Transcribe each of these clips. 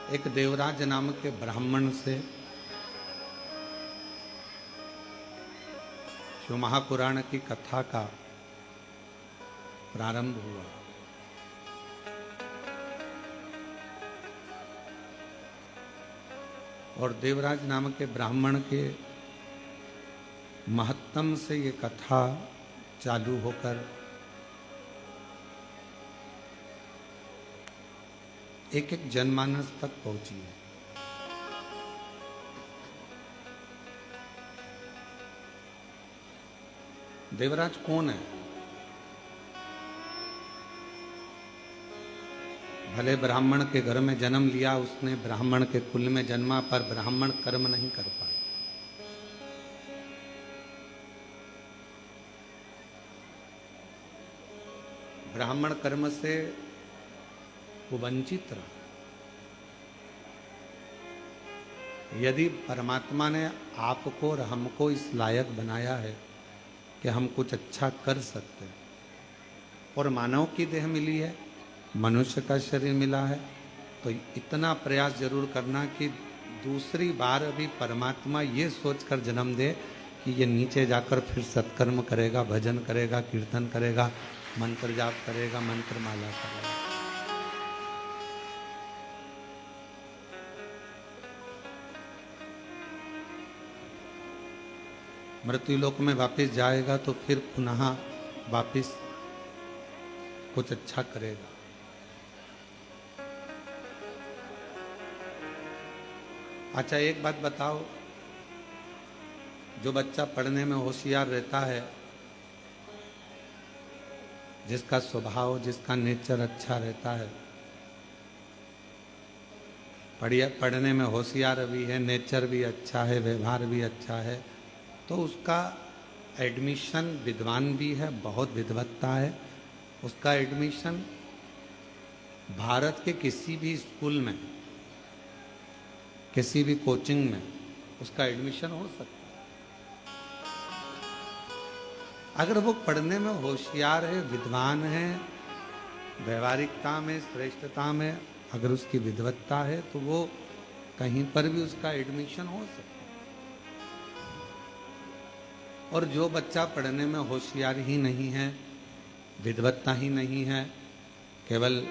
एक देवराज नाम के ब्राह्मण से शिव महापुराण की कथा का प्रारंभ हुआ। और देवराज नाम के ब्राह्मण के महत्तम से ये कथा चालू होकर एक एक जनमानस तक पहुंची है। देवराज कौन है? भले ब्राह्मण के घर में जन्म लिया उसने, ब्राह्मण के कुल में जन्मा, पर ब्राह्मण कर्म नहीं कर पाए। ब्राह्मण कर्म से वो वंचित रहा। यदि परमात्मा ने आपको और हमको इस लायक बनाया है कि हम कुछ अच्छा कर सकते हैं और मानव की देह मिली है, मनुष्य का शरीर मिला है, तो इतना प्रयास जरूर करना कि दूसरी बार अभी परमात्मा ये सोचकर जन्म दे कि ये नीचे जाकर फिर सत्कर्म करेगा, भजन करेगा, कीर्तन करेगा, मंत्र जाप करेगा, मंत्र माला करेगा। मृत्युलोक में वापस जाएगा तो फिर पुनः वापस कुछ अच्छा करेगा। अच्छा, एक बात बताओ, जो बच्चा पढ़ने में होशियार रहता है, जिसका स्वभाव, जिसका नेचर अच्छा रहता है, पढ़ने में होशियार भी है, नेचर भी अच्छा है, व्यवहार भी अच्छा है, तो उसका एडमिशन, विद्वान भी है, बहुत विद्वत्ता है, उसका एडमिशन भारत के किसी भी स्कूल में, किसी भी कोचिंग में उसका एडमिशन हो सकता है। अगर वो पढ़ने में होशियार है, विद्वान है, व्यवहारिकता में, श्रेष्ठता में अगर उसकी विद्वत्ता है, तो वो कहीं पर भी उसका एडमिशन हो सकता है। और जो बच्चा पढ़ने में होशियार ही नहीं है, विद्वत्ता ही नहीं है, केवल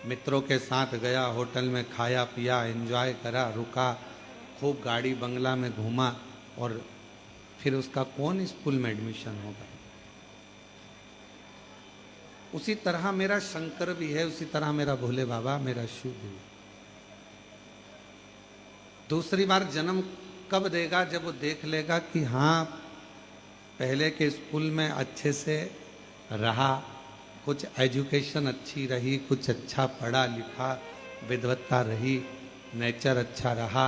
मित्रों के साथ गया, होटल में खाया पिया, एंजॉय करा, रुका, खूब गाड़ी बंगला में घूमा, और फिर उसका कौन स्कूल में एडमिशन होगा? उसी तरह मेरा शंकर भी है, उसी तरह मेरा भोले बाबा, मेरा शिव भी है। दूसरी बार जन्म कब देगा? जब वो देख लेगा कि हाँ, पहले के स्कूल में अच्छे से रहा, कुछ एजुकेशन अच्छी रही, कुछ अच्छा पढ़ा लिखा, विद्वत्ता रही, नेचर अच्छा रहा,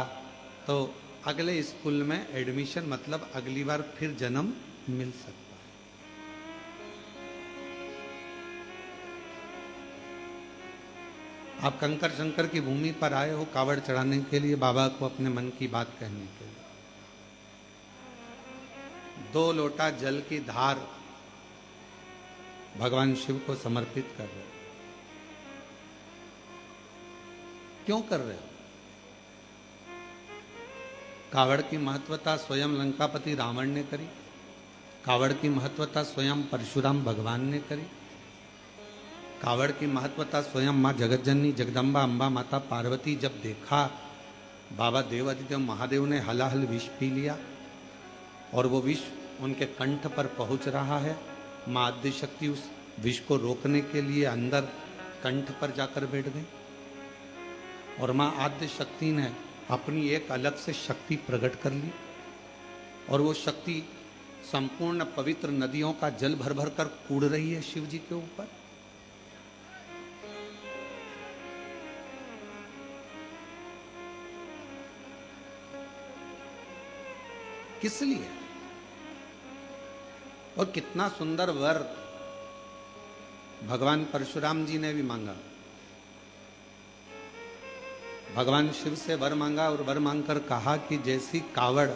तो अगले स्कूल में एडमिशन, मतलब अगली बार फिर जन्म मिल सकता है। आप कंकर शंकर की भूमि पर आए हो कावड़ चढ़ाने के लिए, बाबा को अपने मन की बात कहने के लिए। 2 लोटा जल की धार भगवान शिव को समर्पित कर रहे हो। क्यों कर रहे हो? कावड़ की महत्वता स्वयं लंकापति रावण ने करी, कावड़ की महत्वता स्वयं परशुराम भगवान ने करी, कावड़ की महत्वता स्वयं माँ जगतजननी जगदम्बा अम्बा माता पार्वती जब देखा बाबा देवादिदेव महादेव ने हलाहल विष पी लिया और वो विष उनके कंठ पर पहुंच रहा है, माँ आद्य शक्ति उस विष को रोकने के लिए अंदर कंठ पर जाकर बैठ गई और माँ आद्य शक्ति ने अपनी एक अलग से शक्ति प्रकट कर ली और वो शक्ति संपूर्ण पवित्र नदियों का जल भर भर कर कूड़ रही है शिव जी के ऊपर। किस लिए? और कितना सुंदर वर भगवान परशुराम जी ने भी मांगा। भगवान शिव से वर मांगा और वर मांगकर कहा कि जैसी कावड़,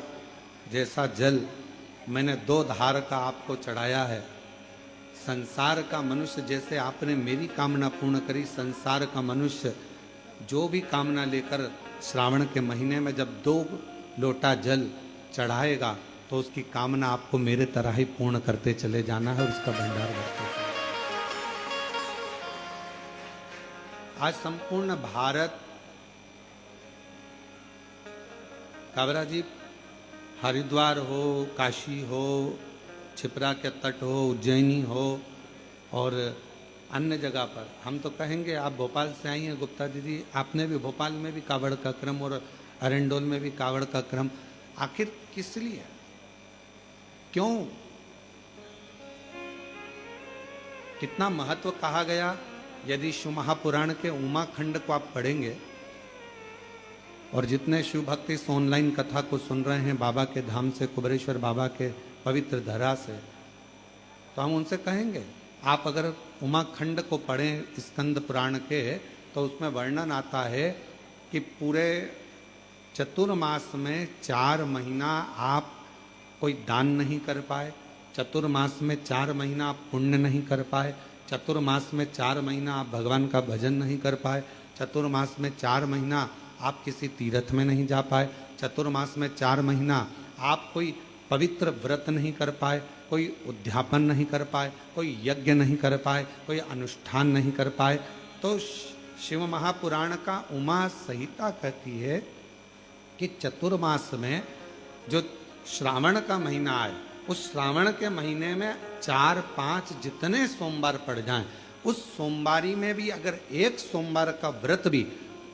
जैसा जल मैंने 2 धार का आपको चढ़ाया है, संसार का मनुष्य जैसे आपने मेरी कामना पूर्ण करी, संसार का मनुष्य जो भी कामना लेकर श्रावण के महीने में जब 2 लोटा जल चढ़ाएगा तो उसकी कामना आपको मेरे तरह ही पूर्ण करते चले जाना है और उसका भंडार भरते चले। आज संपूर्ण भारत, काबरा जी, हरिद्वार हो, काशी हो, छिपरा के तट हो, उज्जैनी हो और अन्य जगह पर, हम तो कहेंगे, आप भोपाल से आई हैं गुप्ता दीदी, आपने भी भोपाल में भी कावड़ का क्रम और अरेंडोल में भी कावड़ का क्रम, आखिर किस लिए, क्यों, कितना महत्व कहा गया। यदि शिव महापुराण के उमा खंड को आप पढ़ेंगे और जितने शिव भक्त इस ऑनलाइन कथा को सुन रहे हैं बाबा के धाम से, कुबेरेश्वर बाबा के पवित्र धरा से, तो हम उनसे कहेंगे आप अगर उमा खंड को पढ़ें स्कंद पुराण के, तो उसमें वर्णन आता है कि पूरे चतुर्मास में 4 महीना आप कोई दान नहीं कर पाए, चतुर्मास में 4 महीना आप पुण्य नहीं कर पाए, चतुर्मास में 4 महीना आप भगवान का भजन नहीं कर पाए, चतुर्मास में 4 महीना आप किसी तीर्थ में नहीं जा पाए, चतुर्मास में 4 महीना आप कोई पवित्र व्रत नहीं कर पाए, कोई उद्यापन नहीं कर पाए, कोई यज्ञ नहीं कर पाए, कोई अनुष्ठान नहीं कर पाए। तो शिव महापुराण का उमा संहिता कहती है कि चतुर्मास में जो श्रावण का महीना है, उस श्रावण के महीने में 4-5 जितने सोमवार पड़ जाएं, उस सोमवारी में भी अगर एक सोमवार का व्रत भी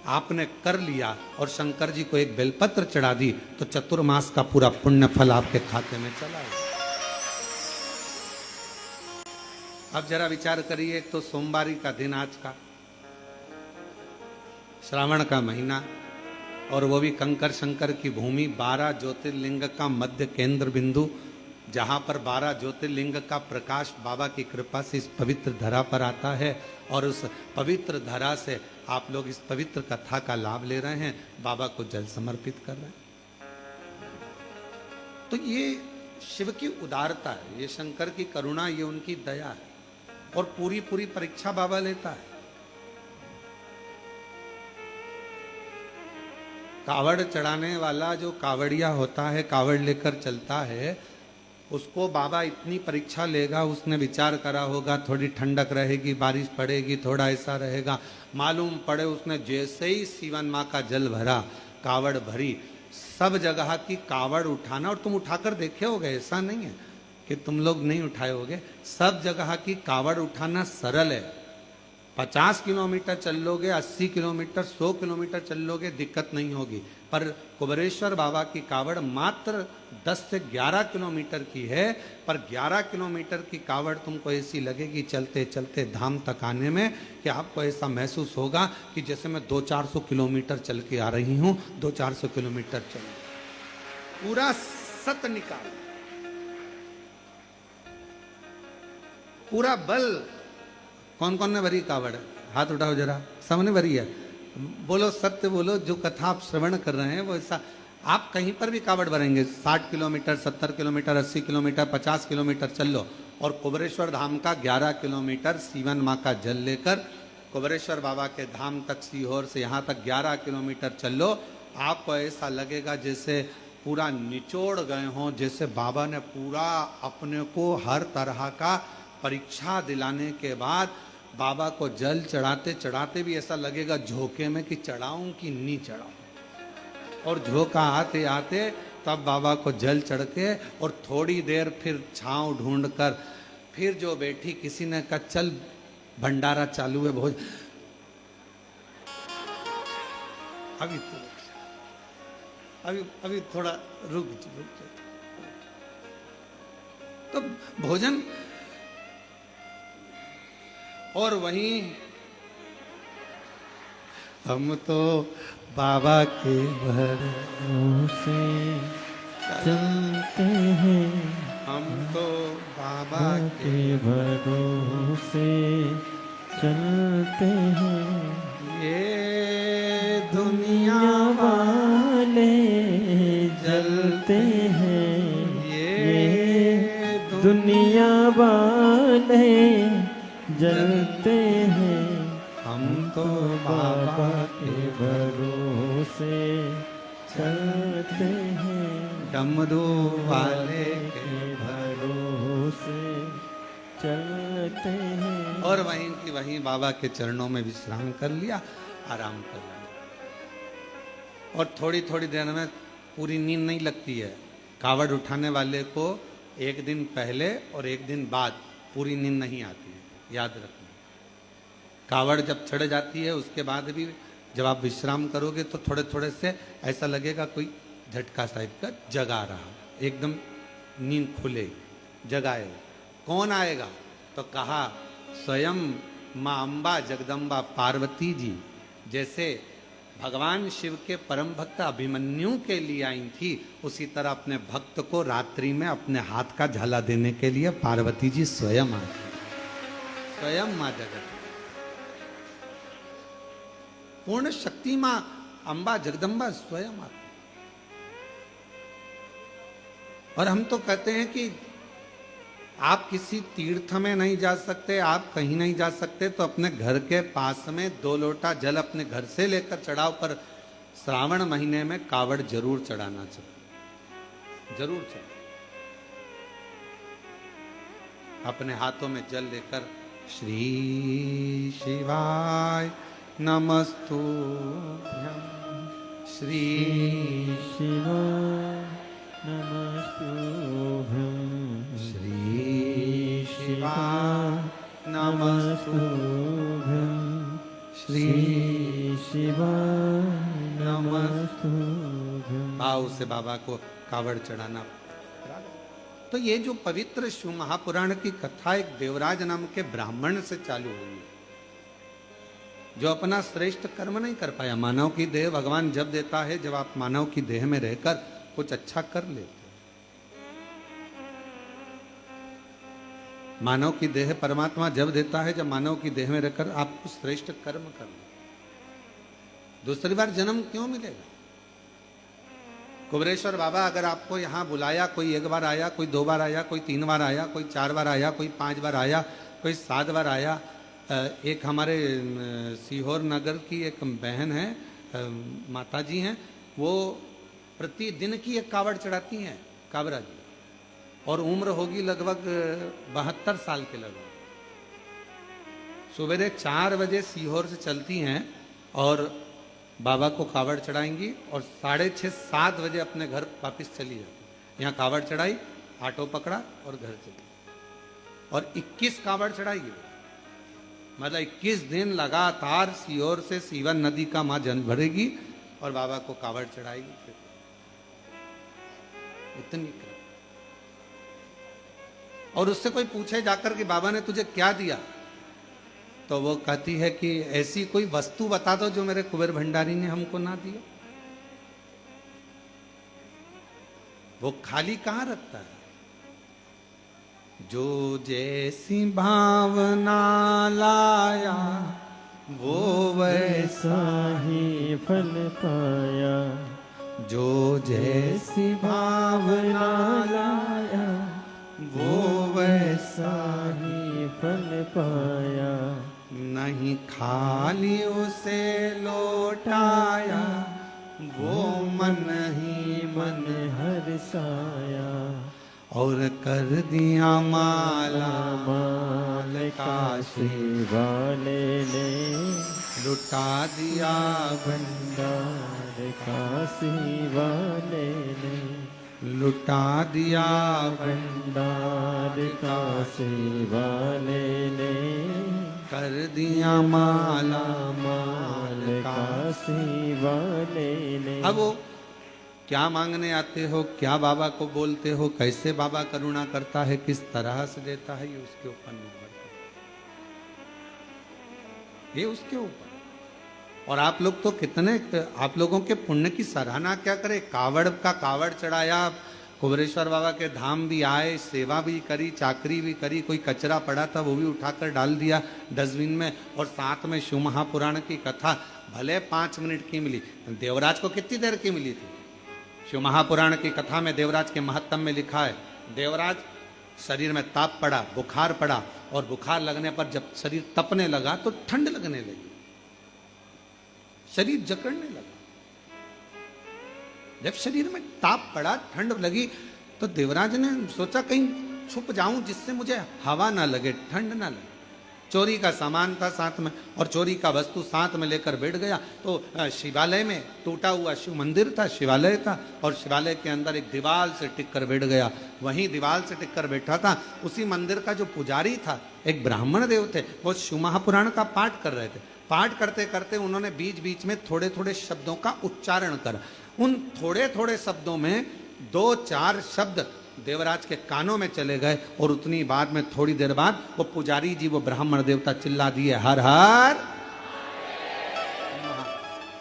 आपने कर लिया और शंकर जी को एक बेलपत्र चढ़ा दी, तो चतुर्मास का पूरा पुण्य फल आपके खाते में चला गया। अब जरा विचार करिए, एक तो सोमवारी का दिन आज का, श्रावण का महीना, और वो भी कंकर शंकर की भूमि, 12 ज्योतिर्लिंग का मध्य केंद्र बिंदु, जहाँ पर 12 ज्योतिर्लिंग का प्रकाश बाबा की कृपा से इस पवित्र धरा पर आता है, और उस पवित्र धरा से आप लोग इस पवित्र कथा का लाभ ले रहे हैं, बाबा को जल समर्पित कर रहे हैं। तो ये शिव की उदारता है, ये शंकर की करुणा, ये उनकी दया है, और पूरी पूरी परीक्षा बाबा लेता है। कावड़ चढ़ाने वाला जो कावड़िया होता है, कावड़ लेकर चलता है, उसको बाबा इतनी परीक्षा लेगा, उसने विचार करा होगा थोड़ी ठंडक रहेगी, बारिश पड़ेगी, थोड़ा ऐसा रहेगा, मालूम पड़े उसने जैसे ही सीवन माँ का जल भरा, कावड़ भरी, सब जगह की कावड़ उठाना, और तुम उठाकर देखे होगे, ऐसा नहीं है कि तुम लोग नहीं उठाए होगे, सब जगह की कावड़ उठाना सरल है। 50 किलोमीटर चल लोगे, 80 किलोमीटर, 100 किलोमीटर चल लोगे, दिक्कत नहीं होगी। पर कुबेरेश्वर बाबा की कावड़ मात्र 10 से 11 किलोमीटर की है, पर 11 किलोमीटर की कावड़ तुमको ऐसी लगेगी चलते चलते धाम तक आने में कि आपको ऐसा महसूस होगा कि जैसे मैं 200-400 किलोमीटर चल के आ रही हूँ, 200-400 किलोमीटर चल, पूरा सत निकाल, पूरा बल। कौन कौन ने भरी कावड़? हाथ उठाओ जरा, सबने भरी है। बोलो सत्य बोलो, जो कथा आप श्रवण कर रहे हैं वो ऐसा, आप कहीं पर भी कावड़ भरेंगे, 60 किलोमीटर, 70 किलोमीटर, 80 किलोमीटर, 50 किलोमीटर चल लो, और कुबेरेश्वर धाम का 11 किलोमीटर सीवन माँ का जल लेकर कुबेरेश्वर बाबा के धाम तक, सीहोर से यहाँ तक 11 किलोमीटर चल लो, आपको ऐसा लगेगा जैसे पूरा निचोड़ गए हों, जैसे बाबा ने पूरा अपने को हर तरह का परीक्षा दिलाने के बाद बाबा को जल चढ़ाते चढ़ाते भी ऐसा लगेगा झोंके में कि चढ़ाऊं कि नहीं चढ़ाऊं, और झोंका आते आते तब बाबा को जल चढ़ के, और थोड़ी देर फिर छांव ढूंढकर फिर जो बैठी, किसी ने कहा चल भंडारा चालू है भोज, अभी थोड़ा रुक तो भोजन, और वहीं हम तो बाबा के भरोसे चलते हैं, हम तो बाबा के भरोसे चलते हैं, ये दुनिया वाले जलते हैं, ये दुनिया वाले जलते हैं, हम तो बाबा के भरोसे चलते हैं, डमरू वाले के भरोसे चलते हैं। और वहीं की वहीं बाबा के चरणों में विश्राम कर लिया, आराम कर लिया। और थोड़ी थोड़ी देर में पूरी नींद नहीं लगती है। कावड़ उठाने वाले को एक दिन पहले और एक दिन बाद पूरी नींद नहीं आती है, याद रखना। कावड़ जब चढ़ जाती है उसके बाद भी जब आप विश्राम करोगे तो थोड़े थोड़े से ऐसा लगेगा कोई झटका टाइप का जगा रहा, एकदम नींद खुले जगाए। कौन आएगा? तो कहा स्वयं माँ अम्बा जगदम्बा पार्वती जी जैसे भगवान शिव के परम भक्त अभिमन्यु के लिए आई थी, उसी तरह अपने भक्त को रात्रि में अपने हाथ का झाला देने के लिए पार्वती जी स्वयं आई, स्वयं माँ जगत पूर्ण शक्ति माँ अम्बा जगदम्बा स्वयं आती। और हम तो कहते हैं कि आप किसी तीर्थ में नहीं जा सकते, आप कहीं नहीं जा सकते, तो अपने घर के पास में 2 लोटा जल अपने घर से लेकर चढ़ाओ, पर श्रावण महीने में कावड़ जरूर चढ़ाना चाहिए, जरूर चढ़ाओ। अपने हाथों में जल लेकर श्री शिवाय नमस्तुभ्यं, श्री शिवाय नमस्तुभ्यं, श्री शिवाय नमस्तुभ्यं, श्री शिवाय नमस्तुभ्यं। भाव से बाबा को कावड़ चढ़ाना। तो ये जो पवित्र शिव महापुराण की कथा एक देवराज नाम के ब्राह्मण से चालू हुई, जो अपना श्रेष्ठ कर्म नहीं कर पाया। मानव की देह भगवान जब देता है जब आप मानव की देह में रहकर कुछ अच्छा कर लेते। मानव की देह परमात्मा जब देता है जब मानव की देह में रहकर आप कुछ श्रेष्ठ कर्म कर ले। दूसरी बार जन्म क्यों मिलेगा? कुबरेश्वर बाबा अगर आपको यहाँ बुलाया, कोई 1 बार आया, कोई 2 बार आया, कोई 3 बार आया, कोई 4 बार आया, कोई 5 बार आया, कोई 7 बार आया। एक हमारे सीहोर नगर की एक बहन है, माता जी हैं, वो प्रतिदिन की एक कावड़ चढ़ाती हैं, काबरा जी, और उम्र होगी लगभग 72 साल के लगभग। सवेरे 4 बजे सीहोर से चलती हैं और बाबा को कावड़ चढ़ाएंगी और 6:30-7 बजे अपने घर वापस चली जाती। यहाँ कावड़ चढ़ाई, ऑटो पकड़ा और घर चली, और 21 कावड़ चढ़ाई। मतलब 21 दिन लगातार सीहोर से सीवन नदी का माँ जल भरेगी और बाबा को कावड़ चढ़ाएगी। फिर इतनी और उससे कोई पूछे जाकर कि बाबा ने तुझे क्या दिया, तो वो कहती है कि ऐसी कोई वस्तु बता दो जो मेरे कुबेर भंडारी ने हमको ना दिया। वो खाली कहां रखता है? जो जैसी भावना लाया वो वैसा ही फल पाया, जो जैसी भावना लाया वो वैसा ही फल पाया। नहीं खाली उसे लौटाया वो मन ही मन हर्षाया, और कर दिया माला माल काशी वाले ने, लुटा दिया भंडार काशी वाले ने, लुटा दिया भंडार काशी वाले ने, कर दिया माला माल काशी वाले ने। अब वो क्या मांगने आते हो, क्या बाबा को बोलते हो, कैसे बाबा करुणा करता है, किस तरह से देता है, ये उसके ऊपर निर्भर करता है, ये उसके ऊपर। और आप लोग तो कितने, आप लोगों के पुण्य की सराहना क्या करे। कावड़ का कावड़ चढ़ाया, कुबरेश्वर बाबा के धाम भी आए, सेवा भी करी, चाकरी भी करी, कोई कचरा पड़ा था वो भी उठाकर डाल दिया डस्टबिन में, और साथ में शिव महापुराण की कथा भले 5 मिनट की मिली, देवराज को कितनी देर की मिली थी? शिव महापुराण की कथा में देवराज के महत्तम में लिखा है, देवराज शरीर में ताप पड़ा, बुखार पड़ा, और बुखार लगने पर जब शरीर तपने लगा तो ठंड लगने लगी। शरीर जकड़ने लगा। जब शरीर में ताप पड़ा, ठंड लगी, तो देवराज ने सोचा कहीं छुप जाऊं जिससे मुझे हवा ना लगे, ठंड ना लगे। चोरी का सामान था साथ में और चोरी का वस्तु साथ में लेकर बैठ गया। तो शिवालय में टूटा हुआ शिव मंदिर था, शिवालय था, और शिवालय के अंदर एक दीवार से टिक कर बैठ गया। वहीं दीवार से टिक कर बैठा था। उसी मंदिर का जो पुजारी था, एक ब्राह्मण देव थे, वो शिव महापुराण का पाठ कर रहे थे। पाठ करते करते उन्होंने बीच बीच में थोड़े थोड़े शब्दों का उच्चारण कर, उन थोड़े थोड़े शब्दों में 2-4 शब्द देवराज के कानों में चले गए। और उतनी बाद में, थोड़ी देर बाद, वो पुजारी जी, वो ब्राह्मण देवता चिल्ला दिए, हर हर।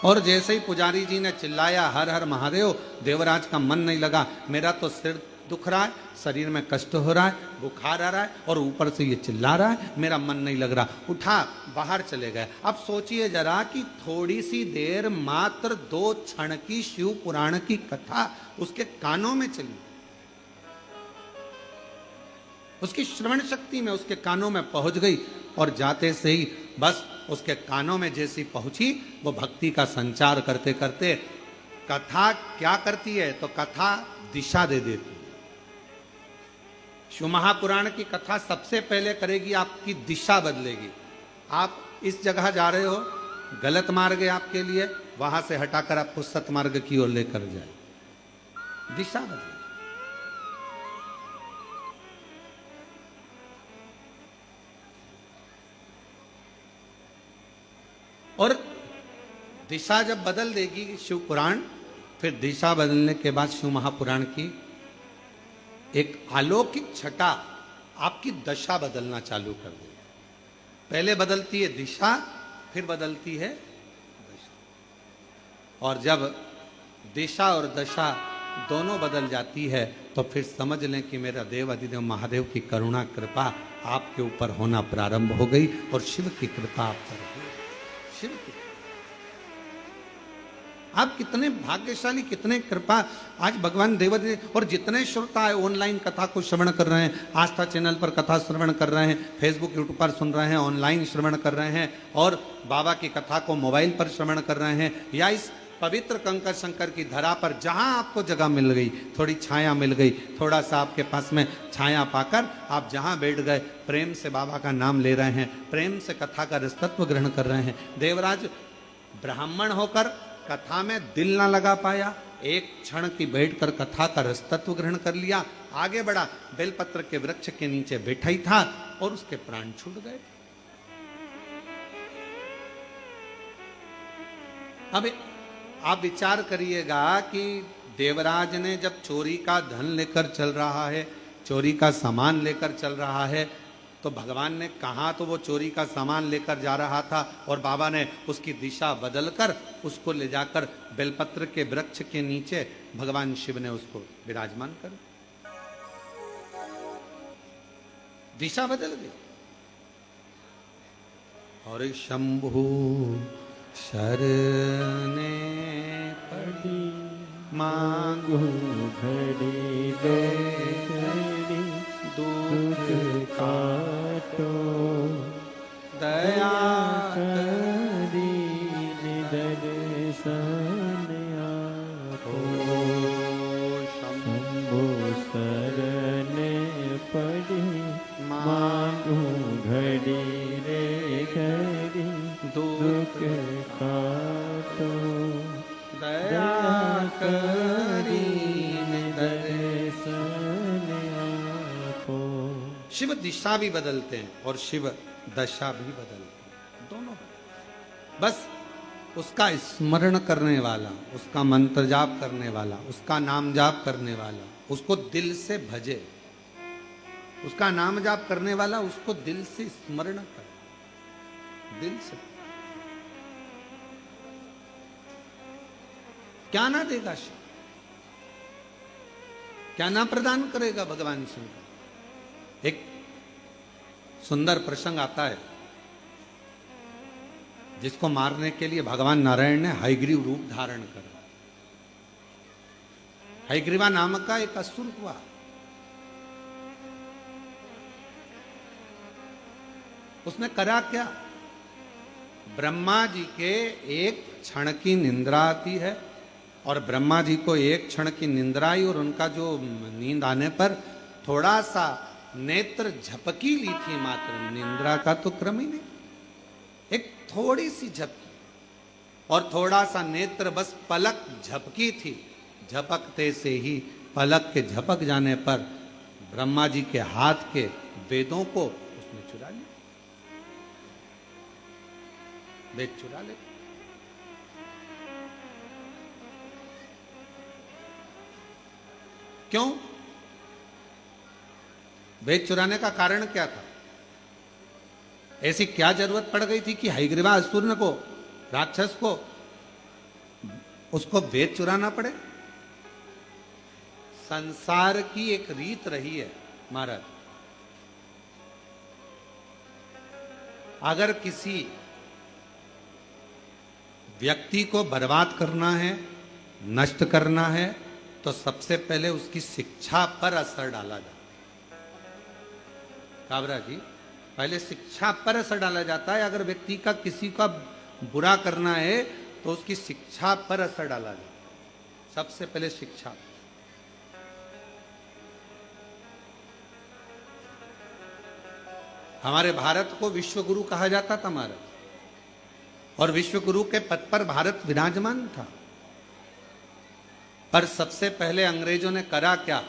और जैसे ही पुजारी जी ने चिल्लाया हर हर महादेव, देवराज का मन नहीं लगा। मेरा तो सिर दुख रहा है, शरीर में कष्ट हो रहा है, बुखार आ रहा है, और ऊपर से ये चिल्ला रहा है, मेरा मन नहीं लग रहा। उठा, बाहर चले गए। अब सोचिए जरा कि थोड़ी सी देर, मात्र 2 क्षण की शिव पुराण की कथा उसके कानों में चली, उसकी श्रवण शक्ति में उसके कानों में पहुंच गई। और जाते से ही बस उसके कानों में जैसी पहुंची, वो भक्ति का संचार करते करते, कथा क्या करती है, तो कथा दिशा दे देती है। शिव महापुराण की कथा सबसे पहले करेगी, आपकी दिशा बदलेगी। आप इस जगह जा रहे हो, गलत मार्ग है आपके लिए, वहां से हटाकर आपको सतमार्ग की ओर लेकर जाए, दिशा बदले। और दिशा जब बदल देगी शिव पुराण, फिर दिशा बदलने के बाद शिव महापुराण की एक अलौकिक छटा आपकी दशा बदलना चालू कर देगी। पहले बदलती है दिशा, फिर बदलती है दशा। और जब दिशा और दशा दोनों बदल जाती है, तो फिर समझ लें कि मेरा देव अधिदेव महादेव की करुणा कृपा आपके ऊपर होना प्रारंभ हो गई, और शिव की कृपा आप पर हो। शिव की, आप कितने भाग्यशाली, कितने कृपा। आज भगवान देवदेव और जितने श्रोता है ऑनलाइन कथा को श्रवण कर रहे हैं, आस्था चैनल पर कथा श्रवण कर रहे हैं, फेसबुक यूट्यूब पर सुन रहे हैं, ऑनलाइन श्रवण कर रहे हैं, और बाबा की कथा को मोबाइल पर श्रवण कर रहे हैं, या इस पवित्र कंकर शंकर की धरा पर जहां आपको जगह मिल गई, थोड़ी छाया मिल गई, थोड़ा सा आपके पास में छाया पाकर आप जहां बैठ गए, प्रेम से बाबा का नाम ले रहे हैं, प्रेम से कथा का रसतत्व ग्रहण कर रहे हैं। देवराज ब्राह्मण होकर कथा में दिल ना लगा पाया, एक क्षण की बैठकर कथा का रसतत्व ग्रहण कर लिया, आगे बढ़ा, बेलपत्र के वृक्ष के नीचे बैठा ही था, और उसके प्राण छूट गए। अब आप विचार करिएगा कि देवराज ने जब चोरी का धन लेकर चल रहा है, चोरी का सामान लेकर चल रहा है, तो भगवान ने कहा तो वो चोरी का सामान लेकर जा रहा था, और बाबा ने उसकी दिशा बदलकर उसको ले जाकर बेलपत्र के वृक्ष के नीचे भगवान शिव ने उसको विराजमान कर, दिशा बदल गई। और शंभु शरणे पड़ी मांगू घड़ी दो घड़ी दुख काटो, दया करी दर्शन आपो। शंभु शरणे पड़ी मांगू घड़ी रे घड़ी दुख काटो, दया करी दर्शन आपो। शिव दिशा भी बदलते हैं और शिव दशा भी बदलते हैं, दोनों बदलते। बस उसका स्मरण करने वाला, उसका मंत्र जाप करने वाला, उसका नाम जाप करने वाला, उसको दिल से भजे, उसका नाम जाप करने वाला उसको दिल से स्मरण करे, दिल से। क्या ना देगा शिव, क्या ना प्रदान करेगा भगवान शंकर। एक सुंदर प्रसंग आता है, जिसको मारने के लिए भगवान नारायण ने हयग्रीव रूप धारण करा। हयग्रीवा नामक का एक असुर हुआ, उसने करा क्या, ब्रह्मा जी के एक क्षण की निंद्रा आती है, और ब्रह्मा जी को एक क्षण की निंद्रा आई, और उनका जो नींद आने पर थोड़ा सा नेत्र झपकी ली थी मात्र, निंद्रा का तो क्रम ही नहीं, एक थोड़ी सी झपकी और थोड़ा सा नेत्र, बस पलक झपकी थी। झपकते से ही, पलक के झपक जाने पर ब्रह्मा जी के हाथ के वेदों को उसने चुरा लिया, वेद चुरा ले। क्यों? वेद चुराने का कारण क्या था? ऐसी क्या जरूरत पड़ गई थी कि हयग्रीवा असुर को, राक्षस को, उसको वेद चुराना पड़े? संसार की एक रीत रही है महाराज, अगर किसी व्यक्ति को बर्बाद करना है, नष्ट करना है, तो सबसे पहले उसकी शिक्षा पर असर डाला जाए। काबरा जी, पहले शिक्षा पर असर डाला जाता है। अगर व्यक्ति का किसी का बुरा करना है तो उसकी शिक्षा पर असर डाला जाए, सबसे पहले शिक्षा। हमारे भारत को विश्व गुरु कहा जाता था महाराज, और विश्व गुरु के पद पर भारत विराजमान था। पर सबसे पहले अंग्रेजों ने करा क्या?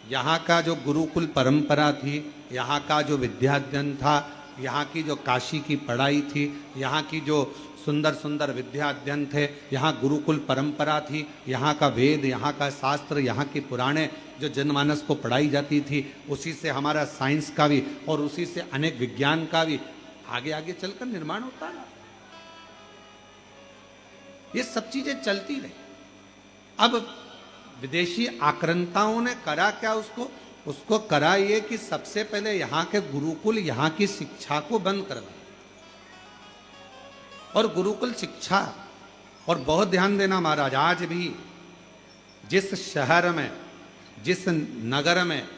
यहाँ का जो गुरुकुल परंपरा थी, यहाँ का जो विद्याध्ययन था, यहाँ की जो काशी की पढ़ाई थी, यहाँ की जो सुंदर सुंदर विद्याध्ययन थे, यहाँ गुरुकुल परंपरा थी, यहाँ का वेद, यहाँ का शास्त्र, यहाँ की पुराणे जो जनमानस को पढ़ाई जाती थी, उसी से हमारा साइंस का भी और उसी से अनेक विज्ञान का भी आगे आगे चलकर निर्माण होता है। ये सब चीजें चलती रही। अब विदेशी आक्रांताओं ने करा क्या? उसको करा ये कि सबसे पहले यहाँ के गुरुकुल, यहाँ की शिक्षा को बंद कर दिया। और गुरुकुल शिक्षा, और बहुत ध्यान देना महाराज, आज भी जिस शहर में, जिस नगर में,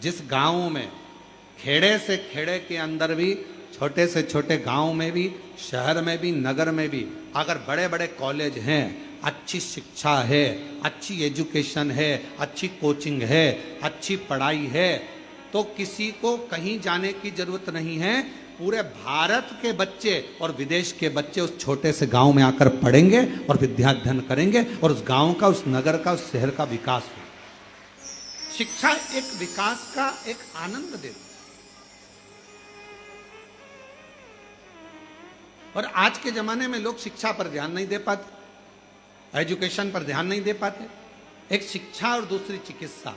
जिस गांव में, खेड़े से खेड़े के अंदर भी, छोटे से छोटे गांव में भी, शहर में भी, नगर में भी, अगर बड़े बड़े कॉलेज हैं, अच्छी शिक्षा है, अच्छी एजुकेशन है, अच्छी कोचिंग है, अच्छी पढ़ाई है, तो किसी को कहीं जाने की जरूरत नहीं है। पूरे भारत के बच्चे और विदेश के बच्चे उस छोटे से गांव में आकर पढ़ेंगे और विद्याध्ययन करेंगे, और उस गांव का, उस नगर का, उस शहर का विकास हो। शिक्षा एक विकास का एक आनंद देती। और आज के जमाने में लोग शिक्षा पर ध्यान नहीं दे पाते, एजुकेशन पर ध्यान नहीं दे पाते। एक शिक्षा और दूसरी चिकित्सा,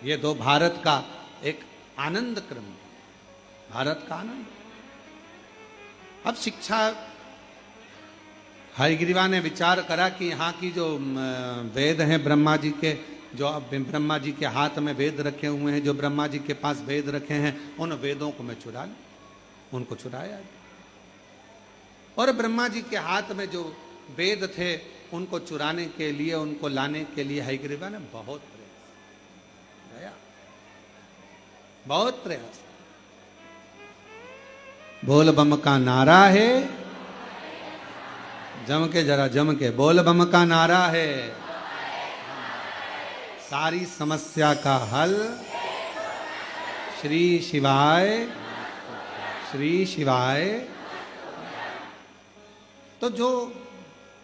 ये दो भारत का एक आनंद क्रम है, भारत का आनंद। अब शिक्षा, हयग्रीवा ने विचार करा कि यहाँ की जो वेद हैं ब्रह्मा जी के, जो अब ब्रह्मा जी के हाथ में वेद रखे हुए हैं, जो ब्रह्मा जी के पास वेद रखे हैं, उन वेदों को मैं चुरा लूं। उनको चुराया, और ब्रह्मा जी के हाथ में जो वेद थे उनको चुराने के लिए, उनको लाने के लिए हयग्रीवा ने बहुत प्रयास किया, बहुत प्रयास। बोल बम का नारा है, जम के, जरा जम के बोल बम का नारा है, सारी समस्या का हल श्री शिवाय, श्री शिवाय। तो जो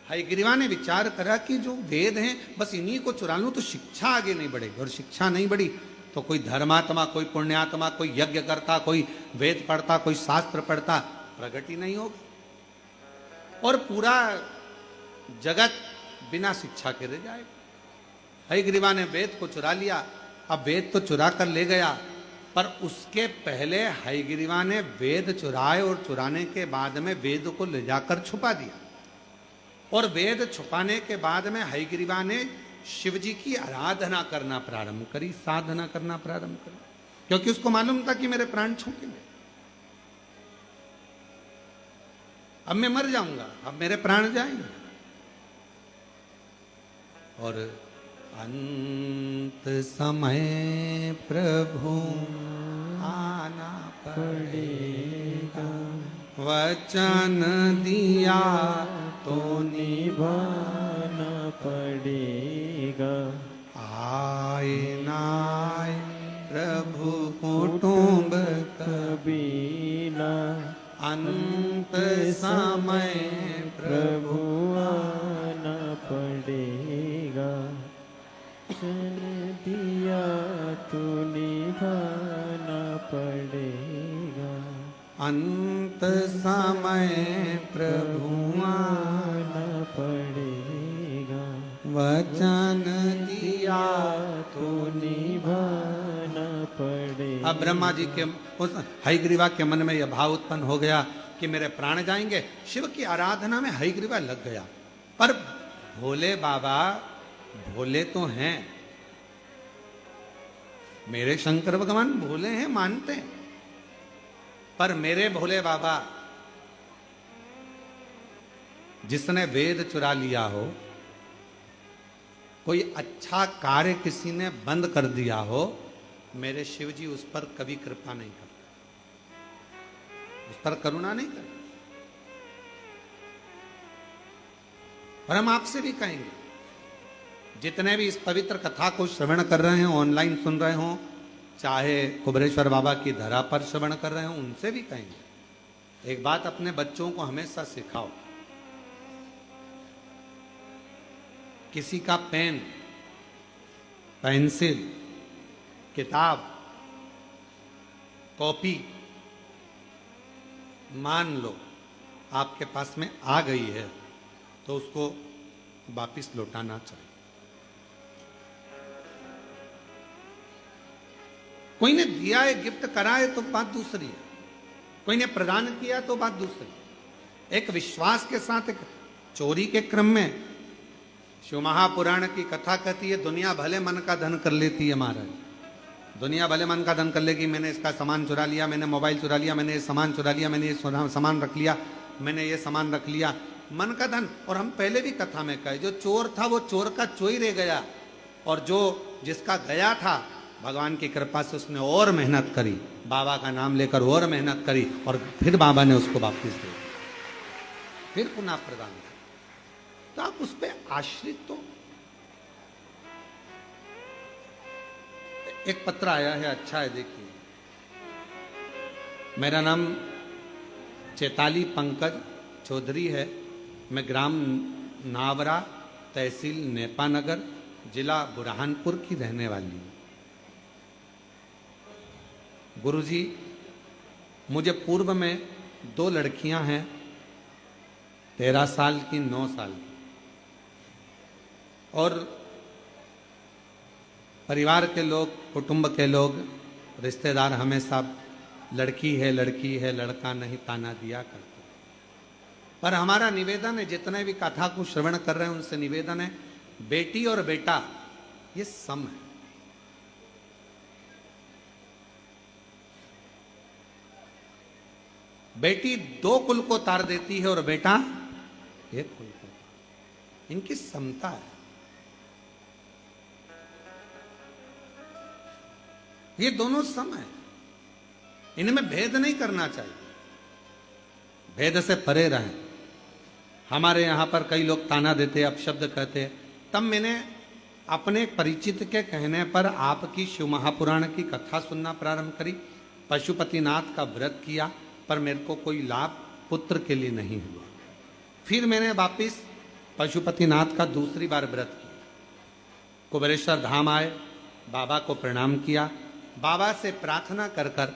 हयग्रीवा ने विचार करा कि जो वेद हैं बस इन्हीं को चुरा लूं तो शिक्षा आगे नहीं बढ़ेगी, और शिक्षा नहीं बढ़ी तो कोई धर्मात्मा, कोई पुण्यात्मा, कोई यज्ञ करता, कोई वेद पढ़ता, कोई शास्त्र पढ़ता, प्रगति नहीं होगी, और पूरा जगत बिना शिक्षा के रह जाएगा। हयग्रीवा ने वेद को चुरा लिया। अब वेद तो चुरा कर ले गया, पर उसके पहले हयग्रीवा ने वेद चुराए, और चुराने के बाद में वेद को ले जाकर छुपा दिया। और वेद छुपाने के बाद में हयग्रीवा ने शिव जी की आराधना करना प्रारंभ करी, साधना करना प्रारंभ करी, क्योंकि उसको मालूम था कि मेरे प्राण छूटेंगे, अब मैं मर जाऊंगा, अब मेरे प्राण जाएंगे। और अंत समय प्रभु आना पड़ेगा, वचन दिया तो निभाना पड़ेगा। आए नाय प्रभु कुटुंब कबीला अंत समय प्रभु आना पड़ेगा। जन दिया तो निभाना पड़ेगा। अंत समय प्रभु आना पड़ेगा। वचन दिया तो निभाना पड़ेगा। अब ब्रह्मा जी के उस हयग्रीवा के मन में यह भाव उत्पन्न हो गया कि मेरे प्राण जाएंगे। शिव की आराधना में हयग्रीवा लग गया। पर भोले बाबा भोले तो हैं, मेरे शंकर भगवान भोले हैं, मानते हैं, पर मेरे भोले बाबा जिसने वेद चुरा लिया हो, कोई अच्छा कार्य किसी ने बंद कर दिया हो, मेरे शिव जी उस पर कभी कृपा नहीं करते, उस पर करुणा नहीं करते। और हम आपसे भी कहेंगे, जितने भी इस पवित्र कथा को श्रवण कर रहे हैं, ऑनलाइन सुन रहे हो, चाहे कुबरेश्वर बाबा की धरा पर श्रवण कर रहे हो, उनसे भी कहेंगे, एक बात अपने बच्चों को हमेशा सिखाओ। किसी का पेन, पेंसिल, किताब, कॉपी मान लो आपके पास में आ गई है, तो उसको वापिस लौटाना चाहिए। कोई ने दिया है, गिफ्ट करा है, तो बात दूसरी है, कोई ने प्रदान किया तो बात दूसरी। एक विश्वास के साथ, एक चोरी के क्रम में शिव महापुराण की कथा कहती है, दुनिया भले मन का धन कर लेती है महाराज, दुनिया भले मन का धन कर लेगी। मैंने इसका सामान चुरा लिया, मैंने मोबाइल चुरा लिया, मैंने ये सामान चुरा लिया, मैंने ये सामान रख लिया, मैंने ये सामान रख लिया, मन का धन। और हम पहले भी कथा में कहे, जो चोर था वो चोर का चोरी रह गया, और जो जिसका गया था, भगवान की कृपा से उसने और मेहनत करी, बाबा का नाम लेकर और मेहनत करी, और फिर बाबा ने उसको वापस दे दिया, फिर पुनः प्रदान किया। तो आप उस पर आश्रित तो। एक पत्र आया है, अच्छा है, देखिए। मेरा नाम चैताली पंकज चौधरी है, मैं ग्राम नावरा, तहसील नेपानगर, जिला बुरहानपुर की रहने वाली हूँ। गुरुजी, मुझे पूर्व में 2 लड़कियां हैं, 13 साल की, 9 साल की, और परिवार के लोग, कुटुंब के लोग, रिश्तेदार हमेशा लड़की है, लड़की है, लड़का नहीं ताना दिया करते। पर हमारा निवेदन है, जितने भी कथा को श्रवण कर रहे हैं उनसे निवेदन है, बेटी और बेटा ये सम है। बेटी 2 कुल को तार देती है और बेटा 1 कुल को। इनकी समता है। ये दोनों सम है, इनमें भेद नहीं करना चाहिए, भेद से परे रहें। हमारे यहां पर कई लोग ताना देते, अपशब्द कहते, तब मैंने अपने परिचित के कहने पर आपकी शिव महापुराण की कथा सुनना प्रारंभ करी, पशुपतिनाथ का व्रत किया, पर मेरे को कोई लाभ पुत्र के लिए नहीं हुआ। फिर मैंने वापिस पशुपतिनाथ का दूसरी बार व्रत किया, कुबरेश्वर धाम आए, बाबा को प्रणाम किया, बाबा से प्रार्थना कर कर,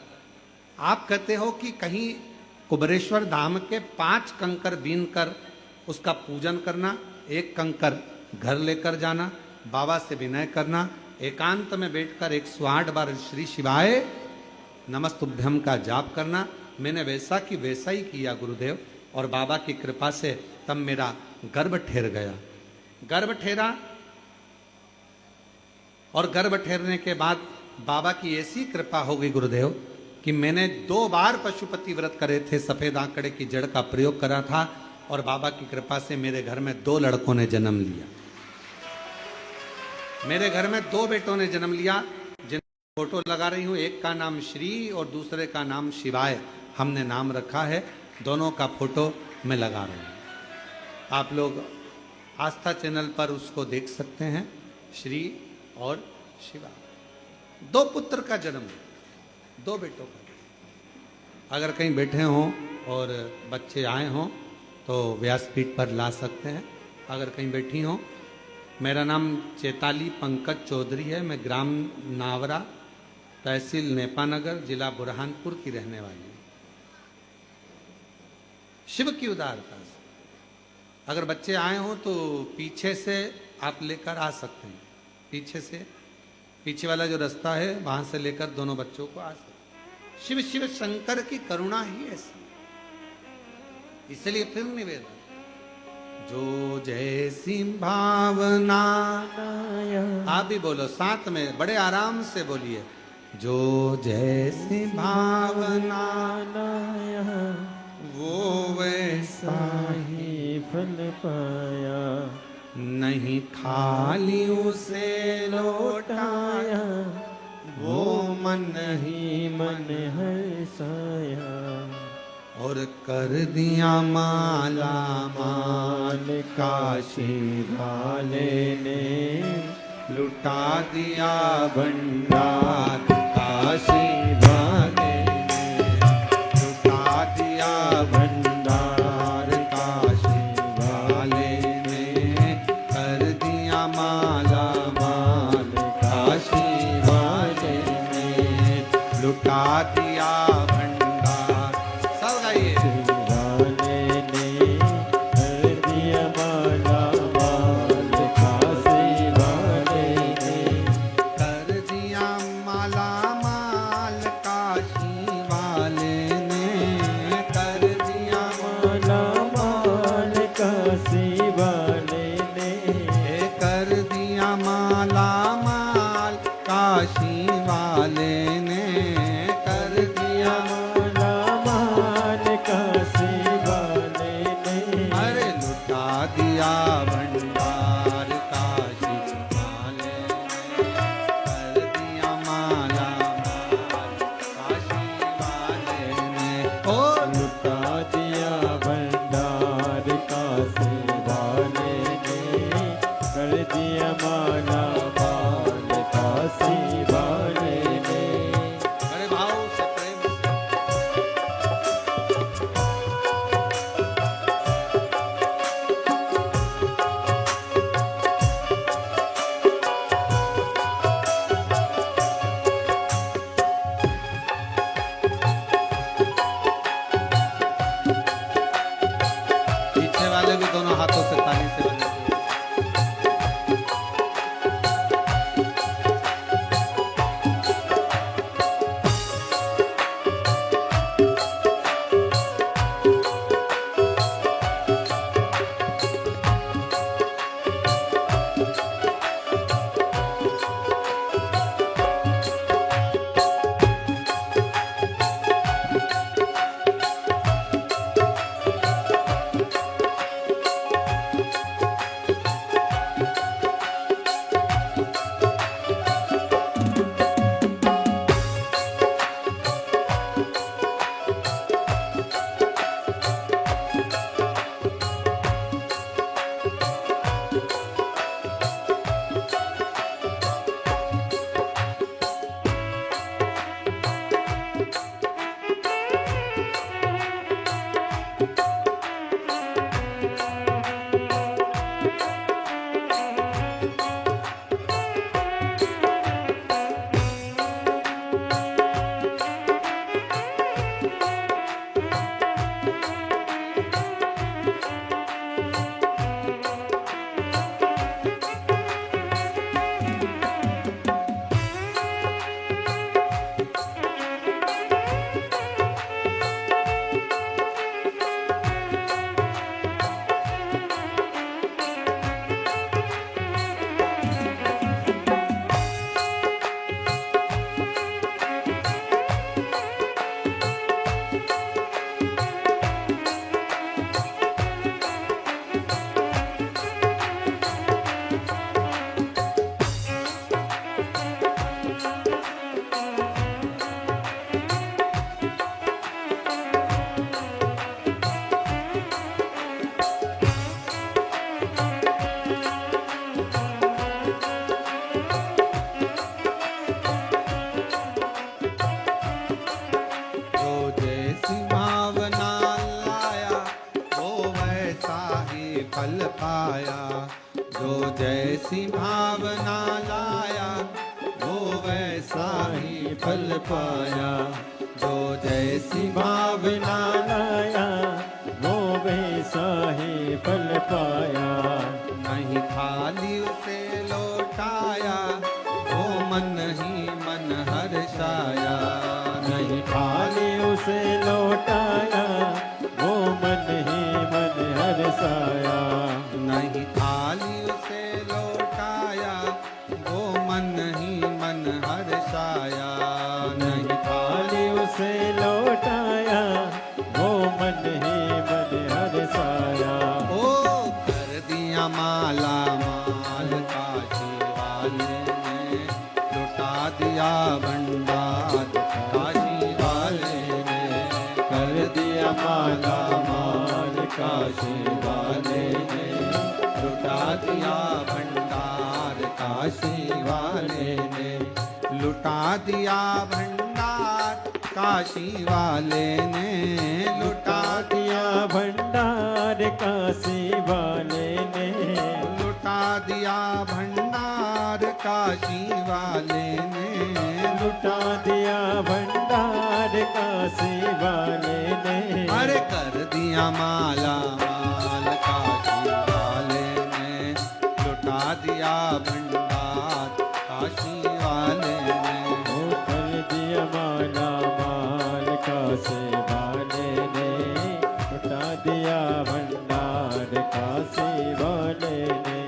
आप कहते हो कि कहीं कुबरेश्वर धाम के 5 कंकर बीन कर उसका पूजन करना, 1 कंकर घर लेकर जाना, बाबा से विनय करना, एकांत में बैठकर 108 बार श्री शिवाय नमस्तुभ्यम का जाप करना। मैंने वैसा कि वैसा ही किया गुरुदेव, और बाबा की कृपा से तब मेरा गर्भ ठहर गया। गर्भ ठहरा, और गर्भ ठहरने के बाद बाबा की ऐसी कृपा हो गई गुरुदेव कि मैंने 2 बार पशुपति व्रत करे थे, सफेद आंकड़े की जड़ का प्रयोग करा था, और बाबा की कृपा से मेरे घर में 2 लड़कों ने जन्म लिया। मेरे घर में 2 बेटों ने जन्म लिया, जिन फोटो लगा रही हूं, एक का नाम श्री और दूसरे का नाम शिवाय हमने नाम रखा है, दोनों का फोटो मैं लगा रही हूं। आप लोग आस्था चैनल पर उसको देख सकते हैं। श्री और शिवा, 2 पुत्र का जन्म, 2 बेटों का। अगर कहीं बैठे हों और बच्चे आए हों तो व्यासपीठ पर ला सकते हैं। अगर कहीं बैठी हों, मेरा नाम चैताली पंकज चौधरी है। मैं ग्राम नावरा, तहसील नेपानगर, जिला बुरहानपुर की रहने वाली हूँ। शिव की उदारता से अगर बच्चे आए हों तो पीछे से आप लेकर आ सकते हैं। पीछे से, पीछे वाला जो रास्ता है वहां से लेकर दोनों बच्चों को आ सकते हैं। शिव शिव शंकर की करुणा ही ऐसी, इसलिए फिर निवेदन, जो जैसी भावना, आप भी बोलो साथ में, बड़े आराम से बोलिए, जो जैसी भावना वो वैसा ही फल पाया, नहीं थाली उसे लौटाया, वो मन ही मन हर्षाया, और कर दिया माला माल काशी वाले ने लुटा दिया भंडार, काशी वाले ने लुटा दिया भंडार, काशी वाले ने कर दिया माला माल, काशी वाले ने लुटा दिया भंडार। सब गाइए, वाले ने कर दिया माला माल, काशी वाले ने कर दिया माला माल, काशी वाले ने कर दिया माला माल, काशी वाले ने कर दिया माला माल, काशी वाले ने कर दिया माला माल, काशी फल पाया। जो जैसी भावना लाया वो वैसा ही फल पाया। जो जैसी भावना लाया वो वैसा ही फल पाया। नहीं खाली उसे लौटाया वो मन ही मन हर्षाया। नहीं खाली उसे लौटाया वो मन ही मन हर्षाया। नहीं खाली उसे लौटाया वो मन ही मन हर्षाया। नहीं खाली उसे लौटाया वो मन ही मन हर्षाया। ओ कर दिया माला माल काशी वाले ने, लुटा दिया भंडार काशी वाले ने। कर दिया माला माल काशी वाले ने, लुटा दिया भंडार काशी वाले ने। लुटा दिया भंडार काशी वाले ने। लुटा दिया भंडार काशी वाले ने। लुटा दिया भंडार काशी वाले ने। लुटा दिया भंडार काशी वाले ने। अरे कर दिया माला माल काशी वाले ने। लुटा दिया भंडार काशी वाले ने। ओ कर दिया माला माल काशी वाले ने। लुटा दिया भंडार काशी वाले ने।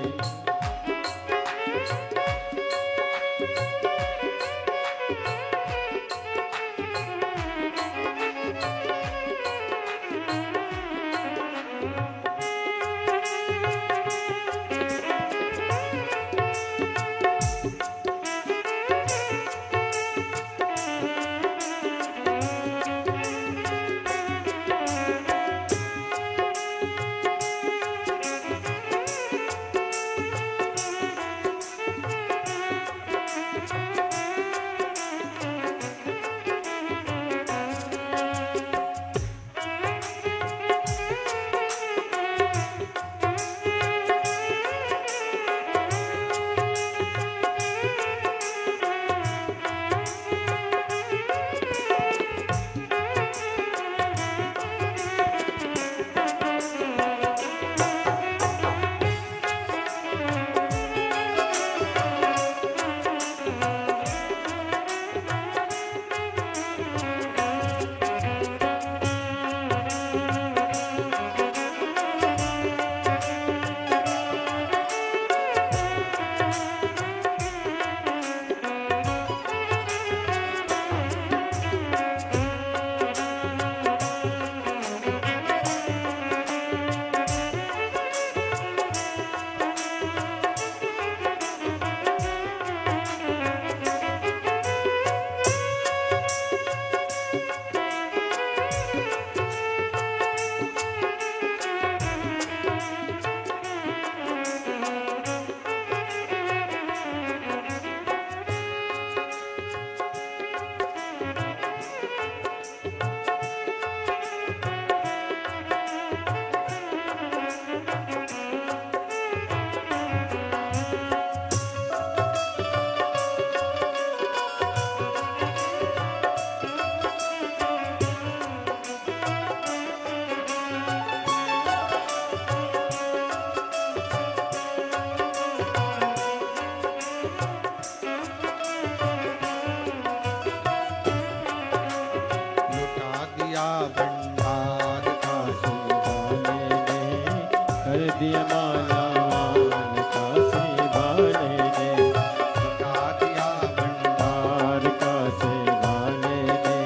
दिया माला मान काशी वाले ने, लुटा दिया भंडार काशी वाले ने,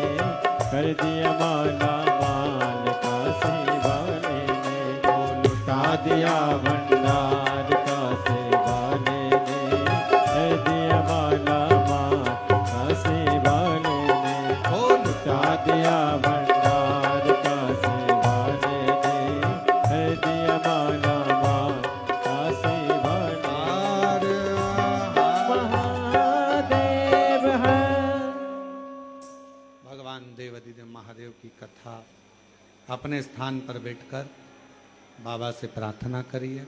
कर दिया माला मान काशी वाले ने, वो लुटा दिया भंडार काशी वाले ने, कर दिया माला मान काशी वाले ने, ओ लुटा दिया भंडार काशी वाले ने, कर दिया माला मान काशी वाले ने। महादेव है। भगवान देवाधिदेव महादेव की कथा अपने स्थान पर बैठकर बाबा से प्रार्थना करिए,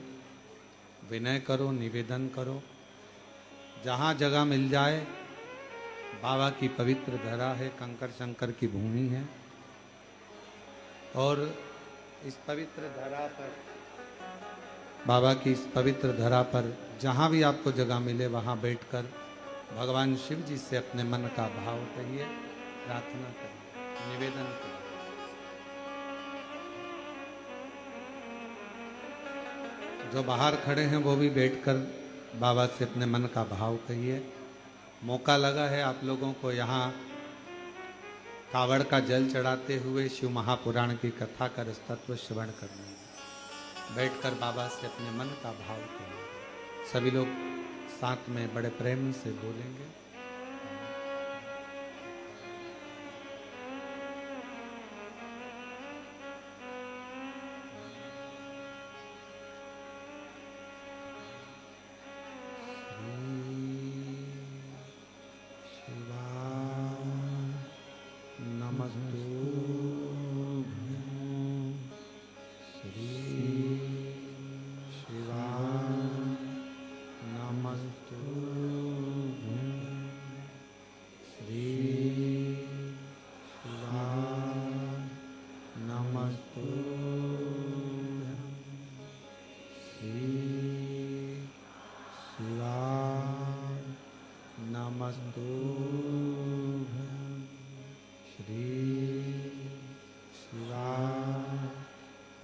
विनय करो, निवेदन करो। जहाँ जगह मिल जाए, बाबा की पवित्र धरा है, कंकर शंकर की भूमि है, और इस पवित्र धरा पर, बाबा की इस पवित्र धरा पर जहाँ भी आपको जगह मिले वहाँ बैठकर भगवान शिव जी से अपने मन का भाव कहिए, प्रार्थना करिए, निवेदन करिए। जो बाहर खड़े हैं वो भी बैठकर बाबा से अपने मन का भाव कहिए। मौका लगा है आप लोगों को यहाँ कावड़ का जल चढ़ाते हुए शिव महापुराण की कथा का तत्व श्रवण करने, बैठकर बाबा से अपने मन का भाव करिए। सभी लोग साथ में बड़े प्रेम से बोलेंगे।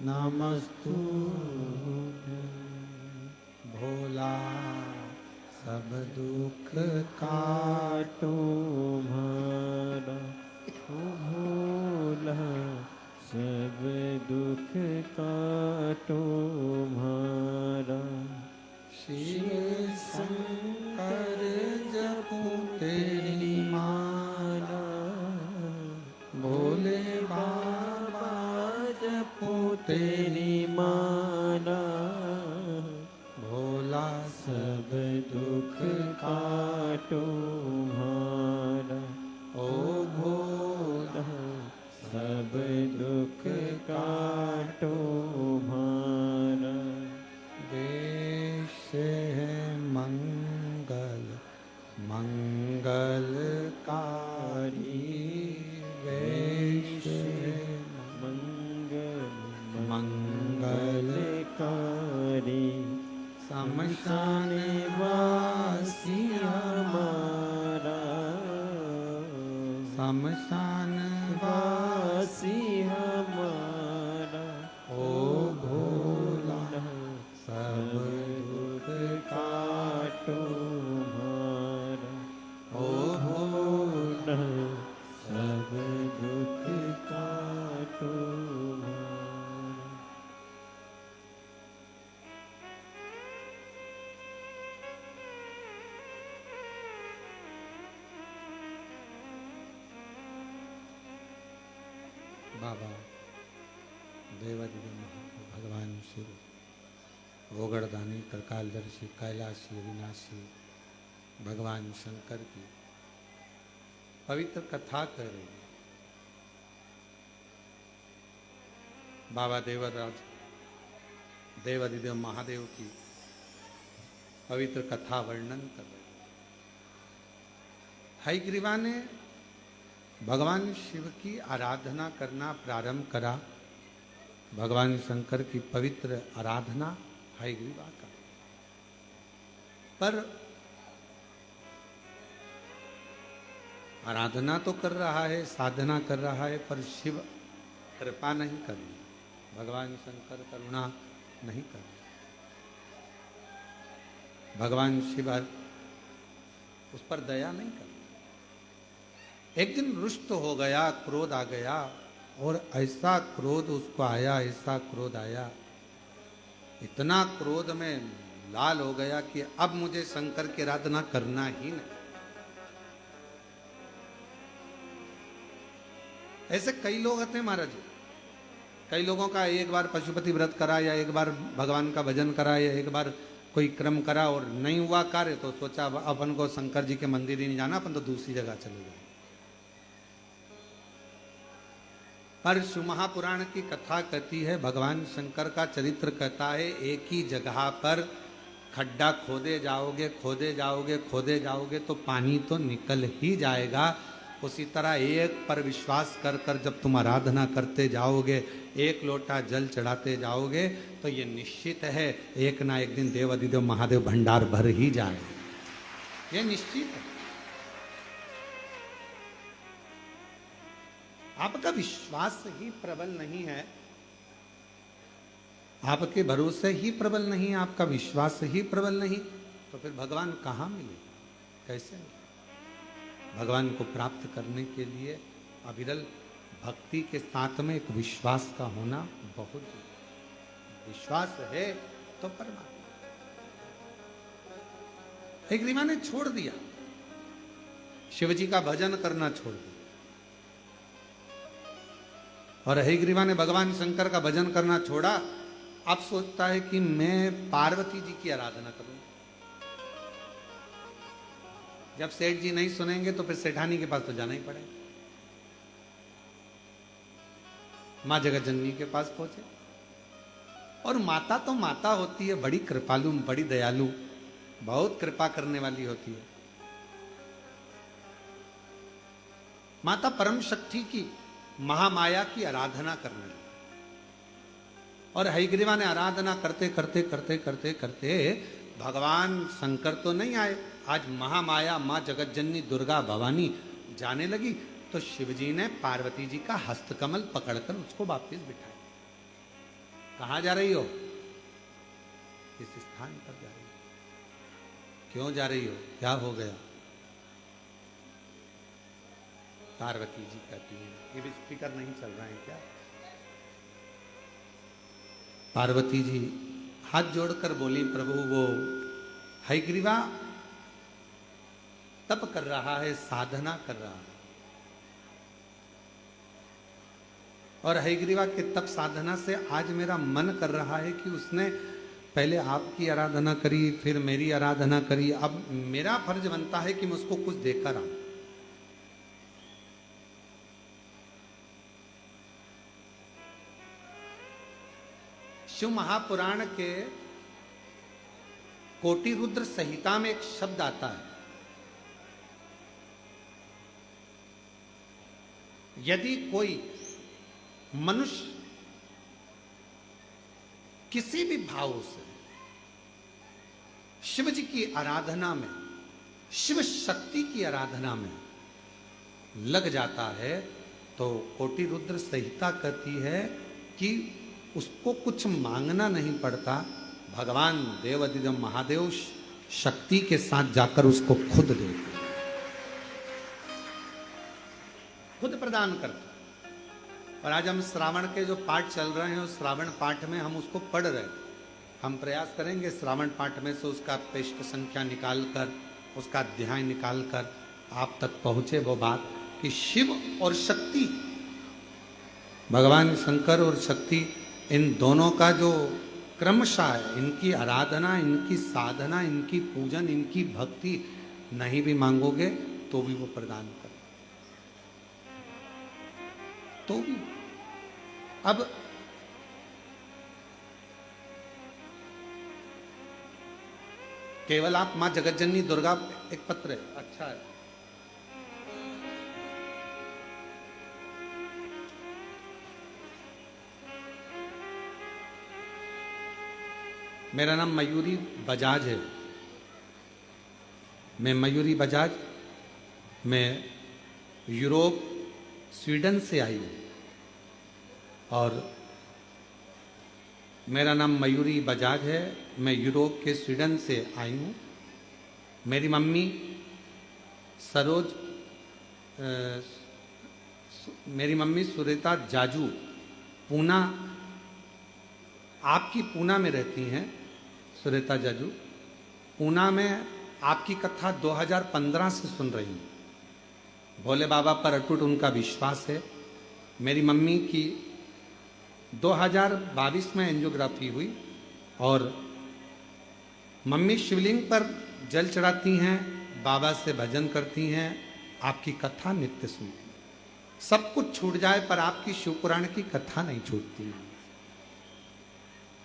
नमस्तु भोला सब दुख काटो तुम्हारा भोला सब दुख काटो तुम्हारा। शिव शंकर जपू तेरी माला, भोले बाबा जपू तेरी माला, भोला सब दुख काटो तुम्हारा। ओ भोला सब दुख काटो तुम्हारा। वेश है मंगल मंगलकारी, वेश है मंगल मंगलकारी, शमशान वासी हमारा। शमशान वासी वासी हमारा। ओ भोला सब दुख काटो तुम्हारा। ओ भोला सब दुख काटो तुम्हारा। बाबा देवादिदेव महाप्रभु भगवान शिव, गोगड़दानी, कृकालदर्शी, कैलाशी, अविनाशी भगवान शंकर की पवित्र कथा कर रही है। बाबा देवराज देवादिदेव महादेव की पवित्र कथा वर्णन कर रहे हैं। हयग्रीवा ने भगवान शिव की आराधना करना प्रारंभ करा। भगवान शंकर की पवित्र आराधना हयग्रीवा का, पर आराधना तो कर रहा है, साधना कर रहा है, पर शिव कृपा नहीं कर रही, भगवान शंकर करुणा नहीं कर रहे। भगवान शिव उस पर दया नहीं कर रहे। एक दिन रुष्ट हो गया, क्रोध आ गया, और ऐसा क्रोध उसको आया, ऐसा क्रोध आया, इतना क्रोध में लाल हो गया कि अब मुझे शंकर की आराधना करना ही नहीं। ऐसे कई लोग आते हैं महाराज जी। कई लोगों का एक बार पशुपति व्रत करा, या एक बार भगवान का भजन करा, या एक बार कोई क्रम करा और नहीं हुआ कार्य, तो सोचा अपन को शंकर जी के मंदिर ही नहीं जाना, अपन तो दूसरी जगह चले जाए। पर शिव महापुराण की कथा कहती है, भगवान शंकर का चरित्र कहता है, एक ही जगह पर खड्डा खोदे जाओगे खोदे जाओगे खोदे जाओगे तो पानी तो निकल ही जाएगा। उसी तरह एक पर विश्वास कर कर जब तुम आराधना करते जाओगे, एक लोटा जल चढ़ाते जाओगे, तो ये निश्चित है एक ना एक दिन देव अधिदेव महादेव भंडार भर ही जाएगा, ये निश्चित है। आपका विश्वास ही प्रबल नहीं है, आपके भरोसे ही प्रबल नहीं है, आपका विश्वास ही प्रबल नहीं, तो फिर भगवान कहाँ मिले, कैसे मिले? भगवान को प्राप्त करने के लिए अविरल भक्ति के साथ में एक विश्वास का होना बहुत जरूरी। विश्वास है तो परमात्मा। हयग्रीवा ने छोड़ दिया, शिवजी का भजन करना छोड़ दिया, और हयग्रीवा ने भगवान शंकर का भजन करना छोड़ा। अब सोचता है कि मैं पार्वती जी की आराधना करूं। जब सेठ जी नहीं सुनेंगे तो फिर सेठानी के पास तो जाना ही पड़ेगा। मां जगतजननी के पास पहुंचे, और माता तो माता होती है, बड़ी कृपालु, बड़ी दयालु, बहुत कृपा करने वाली होती है। माता परम शक्ति की, महामाया की आराधना करने लगी, और हयग्रीवा ने आराधना करते करते करते करते करते भगवान शंकर तो नहीं आए, आज महामाया मां जगतजननी दुर्गा भवानी जाने लगी, तो शिवजी ने पार्वती जी का हस्तकमल पकड़कर उसको वापस बिठाया। कहां जा रही हो? इस स्थान पर जा रही हो। क्यों जा रही हो? क्या हो गया? पार्वती जी कहती है, ये भी स्पीकर नहीं चल रहा है क्या? पार्वती जी हाथ जोड़कर बोली, प्रभु वो हयग्रीवा तप कर रहा है, साधना कर रहा है, और हयग्रीवा के तप साधना से आज मेरा मन कर रहा है कि उसने पहले आपकी आराधना करी, फिर मेरी आराधना करी, अब मेरा फर्ज बनता है कि मैं उसको कुछ देकर आऊं। शिव महापुराण के कोटि रुद्र संहिता में एक शब्द आता है, यदि कोई मनुष्य किसी भी भाव से शिव जी की आराधना में, शिव शक्ति की आराधना में लग जाता है, तो कोटि रुद्र संहिता कहती है कि उसको कुछ मांगना नहीं पड़ता, भगवान देव अधिदेव महादेव शक्ति के साथ जाकर उसको खुद देते, खुद प्रदान करता। और आज हम श्रावण के जो पाठ चल रहे हैं, उस श्रावण पाठ में हम उसको पढ़ रहे हैं। हम प्रयास करेंगे श्रावण पाठ में से उसका पृष्ठ संख्या निकालकर, उसका अध्याय निकालकर आप तक पहुंचे वो बात कि शिव और शक्ति, भगवान शंकर और शक्ति, इन दोनों का जो क्रमशः है, इनकी आराधना, इनकी साधना, इनकी पूजन, इनकी भक्ति नहीं भी मांगोगे तो भी वो प्रदान कर, तो भी। अब केवल आप मां जगतजननी दुर्गा, एक पत्र है, अच्छा है, मेरा नाम मयूरी बजाज है, मैं मयूरी बजाज, मैं यूरोप स्वीडन से आई हूँ, और मेरा नाम मयूरी बजाज है, मैं यूरोप के स्वीडन से आई हूँ। मेरी मम्मी सरोज, मेरी मम्मी सुरेता जाजू पूना, आपकी पूना में रहती हैं, सुरेता जाजू पूना में आपकी कथा 2015 से सुन रही हूँ। भोले बाबा पर अटूट उनका विश्वास है। मेरी मम्मी की 2022 में एंजियोग्राफी हुई, और मम्मी शिवलिंग पर जल चढ़ाती हैं, बाबा से भजन करती हैं, आपकी कथा नित्य सुनती हैं। सब कुछ छूट जाए पर आपकी शिव पुराण की कथा नहीं छूटती।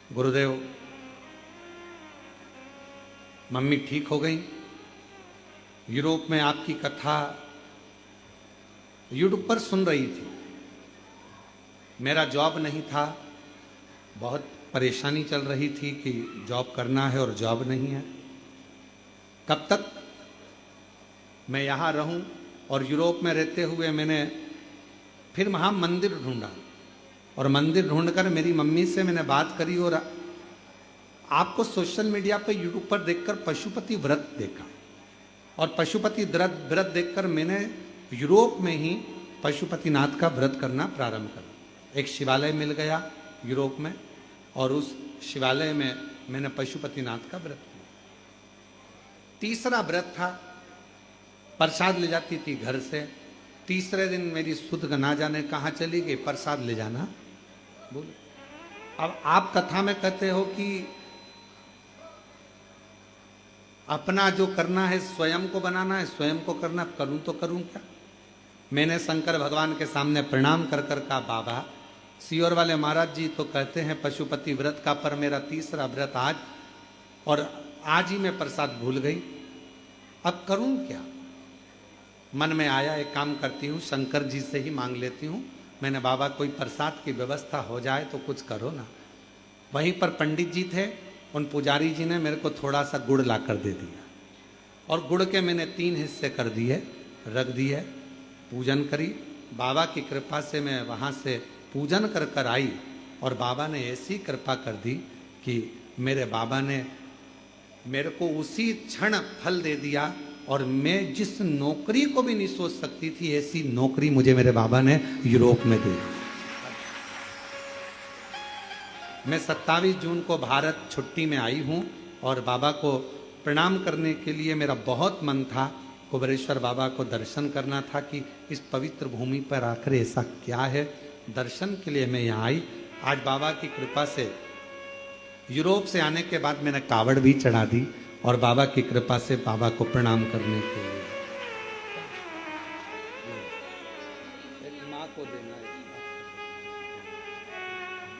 गुरुदेव, मम्मी ठीक हो गई। यूरोप में आपकी कथा यूट्यूब पर सुन रही थी। मेरा जॉब नहीं था, बहुत परेशानी चल रही थी कि जॉब करना है और जॉब नहीं है, कब तक मैं यहाँ रहूं। और यूरोप में रहते हुए मैंने फिर वहाँ मंदिर ढूंढा और मंदिर ढूंढकर मेरी मम्मी से मैंने बात करी और आपको सोशल मीडिया पर यूट्यूब पर देखकर पशुपति व्रत देखा और पशुपति व्रत देखकर मैंने यूरोप में ही पशुपतिनाथ का व्रत करना प्रारंभ करा। एक शिवालय मिल गया यूरोप में और उस शिवालय में मैंने पशुपतिनाथ का व्रत किया। तीसरा व्रत था, प्रसाद ले जाती थी घर से। तीसरे दिन मेरी सुध ना जाने कहाँ चली गई, प्रसाद ले जाना बोले। अब आप कथा में कहते हो कि अपना जो करना है स्वयं को बनाना है, स्वयं को करना, करूं तो करूं क्या। मैंने शंकर भगवान के सामने प्रणाम कर कर कहा, बाबा सियोर वाले महाराज जी तो कहते हैं पशुपति व्रत का, पर मेरा तीसरा व्रत आज, और आज ही मैं प्रसाद भूल गई, अब करूं क्या। मन में आया एक काम करती हूँ, शंकर जी से ही मांग लेती हूँ। मैंने बाबा कोई प्रसाद की व्यवस्था हो जाए तो कुछ करो ना। वहीं पर पंडित जी थे, उन पुजारी जी ने मेरे को थोड़ा सा गुड़ ला कर दे दिया और गुड़ के मैंने 3 हिस्से कर दिए, रख दिए, पूजन करी। बाबा की कृपा से मैं वहाँ से पूजन कर कर आई और बाबा ने ऐसी कृपा कर दी कि मेरे बाबा ने मेरे को उसी क्षण फल दे दिया और मैं जिस नौकरी को भी नहीं सोच सकती थी ऐसी नौकरी मुझे मेरे बाबा ने यूरोप में दे दी। मैं 27 जून को भारत छुट्टी में आई हूँ और बाबा को प्रणाम करने के लिए मेरा बहुत मन था। कुबेरेश्वर बाबा को दर्शन करना था कि इस पवित्र भूमि पर आकर ऐसा क्या है। दर्शन के लिए मैं यहाँ आई। आज बाबा की कृपा से यूरोप से आने के बाद मैंने कावड़ भी चढ़ा दी और बाबा की कृपा से बाबा को प्रणाम करने के लिए एक माँ को देना है।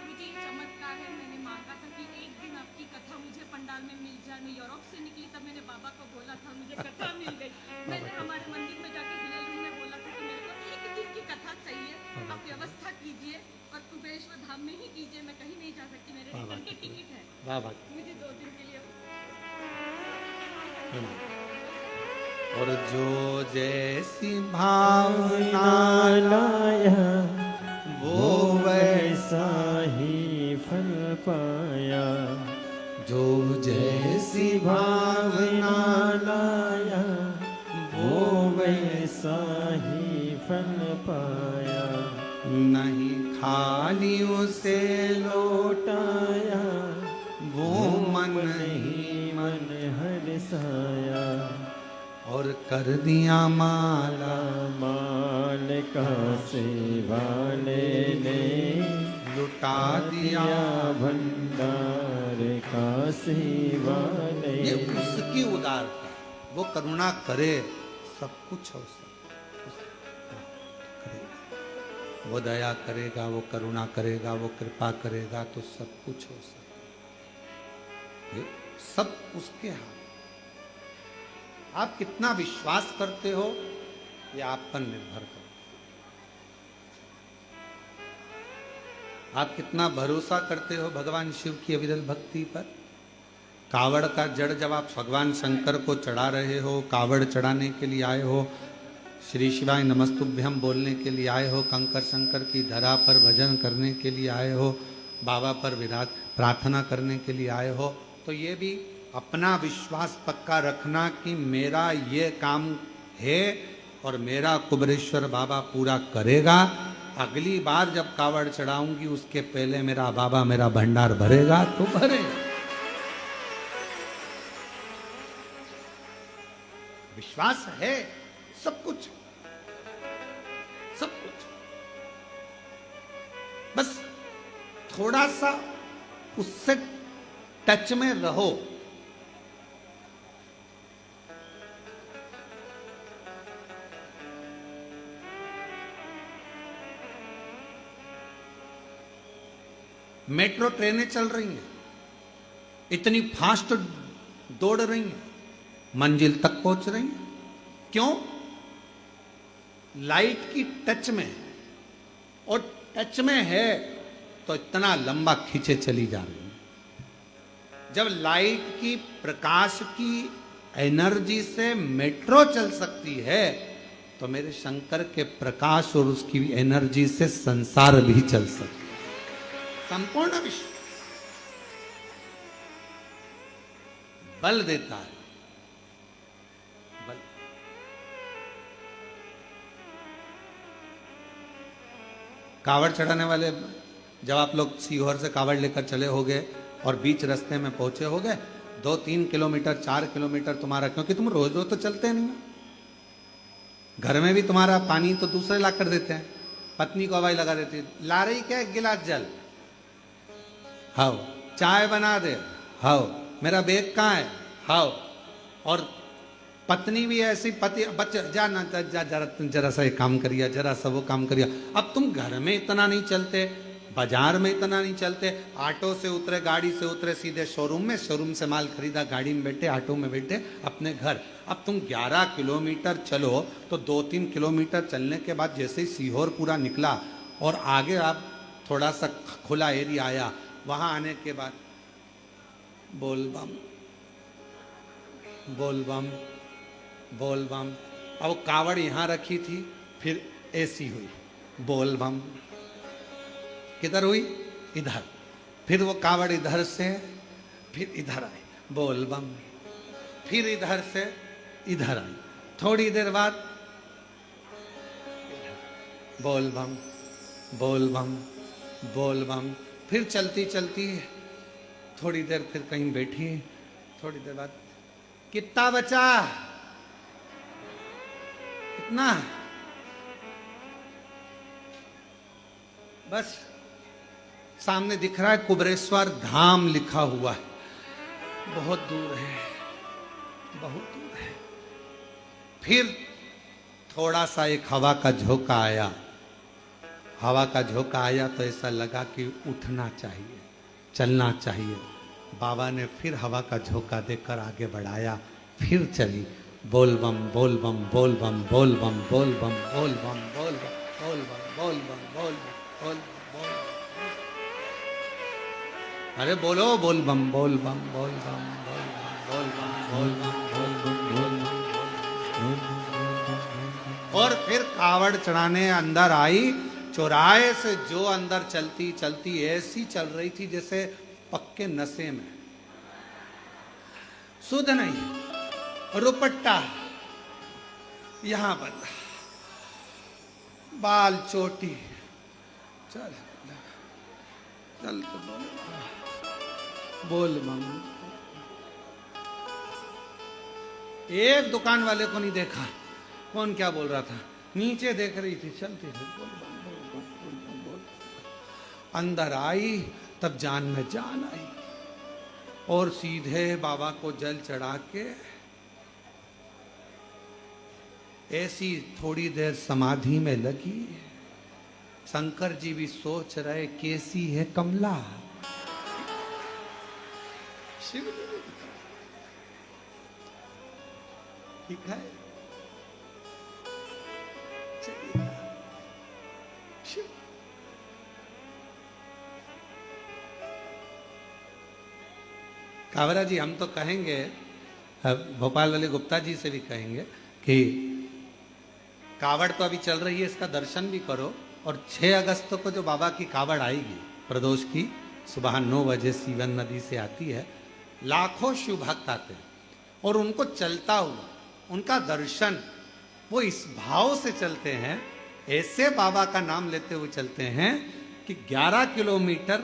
मुझे ये चमत्कार है, मैंने मांगा था कि एक दिन आपकी कथा मुझे पंडाल में मिल जाए। मैं यूरोप से निकली तब मैंने बाबा को बोला था, मुझे कथा मिल गई। मैंने हमारे मंदिर में जाके हिलल रूम में बोला था कि मेरे को एक दिन की कथा चाहिए, आप व्यवस्था कीजिए और कुबेरेश्वर धाम में ही कीजिए, मैं कहीं नहीं जा सकती, मेरे रिटर्न की टिकट है, मुझे 2 दिन के लिए। और जो जैसी भावना लाया वो वैसा ही फल पाया, जो जैसी भावना लाया वो वैसा ही फल पाया, नहीं खाली उसे लौटाया वो मन नहीं मन हरसाया, और कर दिया माला माल का सेवा लेने लुटा दिया। भंडार का सेवा ले। ये उसकी उदारता, वो करुणा करे सब कुछ हो करे। वो दया करेगा, वो करुणा करेगा, वो कृपा करेगा तो सब कुछ हो सकता। सब उसके हाथ। आप कितना विश्वास करते हो ये आप पर निर्भर करता। आप कितना भरोसा करते हो भगवान शिव की अविरल भक्ति पर। कावड़ का जड़ जब आप भगवान शंकर को चढ़ा रहे हो, कावड़ चढ़ाने के लिए आए हो, श्री शिवाय नमस्तुभ्यम बोलने के लिए आए हो, कंकर शंकर की धरा पर भजन करने के लिए आए हो, बाबा पर विराज प्रार्थना करने के लिए आए हो, तो ये भी अपना विश्वास पक्का रखना कि मेरा ये काम है और मेरा कुबेरेश्वर बाबा पूरा करेगा। अगली बार जब कावड़ चढ़ाऊंगी उसके पहले मेरा बाबा मेरा भंडार भरेगा तो भरेगा। विश्वास है, सब कुछ सब कुछ, बस थोड़ा सा उससे टच में रहो। मेट्रो ट्रेनें चल रही हैं, इतनी फास्ट दौड़ रही हैं, मंजिल तक पहुंच रही हैं। क्यों? लाइट की टच में है, और टच में है तो इतना लंबा खींचे चली जा रही है। जब लाइट की, प्रकाश की एनर्जी से मेट्रो चल सकती है, तो मेरे शंकर के प्रकाश और उसकी एनर्जी से संसार भी चल सकता है। संपूर्ण विश्व बल देता है, बल। कावड़ चढ़ाने वाले, जब आप लोग सीहोर से कावड़ लेकर चले होगे और बीच रास्ते में पहुंचे होगे, 2-3 किलोमीटर 4 किलोमीटर तुम्हारा, क्योंकि तुम रोज रोज तो चलते नहीं हो, घर में भी तुम्हारा पानी तो दूसरे ला कर देते हैं, पत्नी को हवाई लगा देती है, ला रही क्या, 1 गिलास जल, हाओ चाय बना दे, हाओ मेरा बैग कहाँ है, हाओ। और पत्नी भी ऐसी, पति बच्चे जा ना जा, जरा सा ये काम करिए, जरा सा वो काम करिए। अब तुम घर में इतना नहीं चलते, बाजार में इतना नहीं चलते, ऑटो से उतरे, गाड़ी से उतरे, सीधे शोरूम में, शोरूम से माल खरीदा, गाड़ी में बैठे, ऑटो में बैठे अपने घर। अब तुम 11 किलोमीटर चलो तो 2-3 किलोमीटर चलने के बाद जैसे ही सीहोर पूरा निकला और आगे आप थोड़ा सा खुला एरिया आया, वहां आने के बाद बोल बम बोल बम बोल बम। अब कावड़ यहां रखी थी, फिर ऐसी हुई, बोल बम। किधर हुई? इधर। फिर वो कावड़ इधर से फिर इधर आई, बोल बम। फिर इधर से इधर आई, थोड़ी देर बाद बोल बम बोल बम बोल बम। फिर चलती चलती थोड़ी देर फिर कहीं बैठी, थोड़ी देर बाद कितना बचा, कितना, बस सामने दिख रहा है कुबरेश्वर धाम लिखा हुआ है, बहुत दूर है, बहुत दूर है। फिर थोड़ा सा एक हवा का झोंका आया, हवा का झोंका आया तो ऐसा लगा कि उठना चाहिए, चलना चाहिए। बाबा ने फिर हवा का झोंका देकर आगे बढ़ाया, फिर चली, बोल बम बोल बम बोल बम बोल बम बोल बम बोल बम बोल बम बोल बम बोल बम बोल बम बोल बम। अरे बोलो, बोल बम बोल बम बोल बम बोल बम बोल बम बोल बम बोल बम। और फिर कावड़ चढ़ाने अंदर आई, चौराहे से जो अंदर चलती चलती ऐसी चल रही थी जैसे पक्के नशे में, सुध नहीं, रुपट्टा यहां बंधा, बाल चोटी, चल चल तो बोल बम। एक दुकान वाले को नहीं देखा, कौन क्या बोल रहा था, नीचे देख रही थी, चलती थी, बोल बम बोल बम बोल बम बोल। अंदर आई तब जान में जान आई, और सीधे बाबा को जल चढ़ा के ऐसी थोड़ी देर समाधि में लगी। शंकर जी भी सोच रहे कैसी है कमला। शिव ठीक है, शिव कावरा जी, हम तो कहेंगे, भोपाल वाले गुप्ता जी से भी कहेंगे कि कावड़ तो अभी चल रही है, इसका दर्शन भी करो। और 6 अगस्त को जो बाबा की कावड़ आएगी प्रदोष की, सुबह 9 बजे सीवन नदी से आती है, लाखों शिव भक्त आते हैं और उनको चलता हुआ उनका दर्शन, वो इस भाव से चलते हैं, ऐसे बाबा का नाम लेते हुए चलते हैं कि 11 किलोमीटर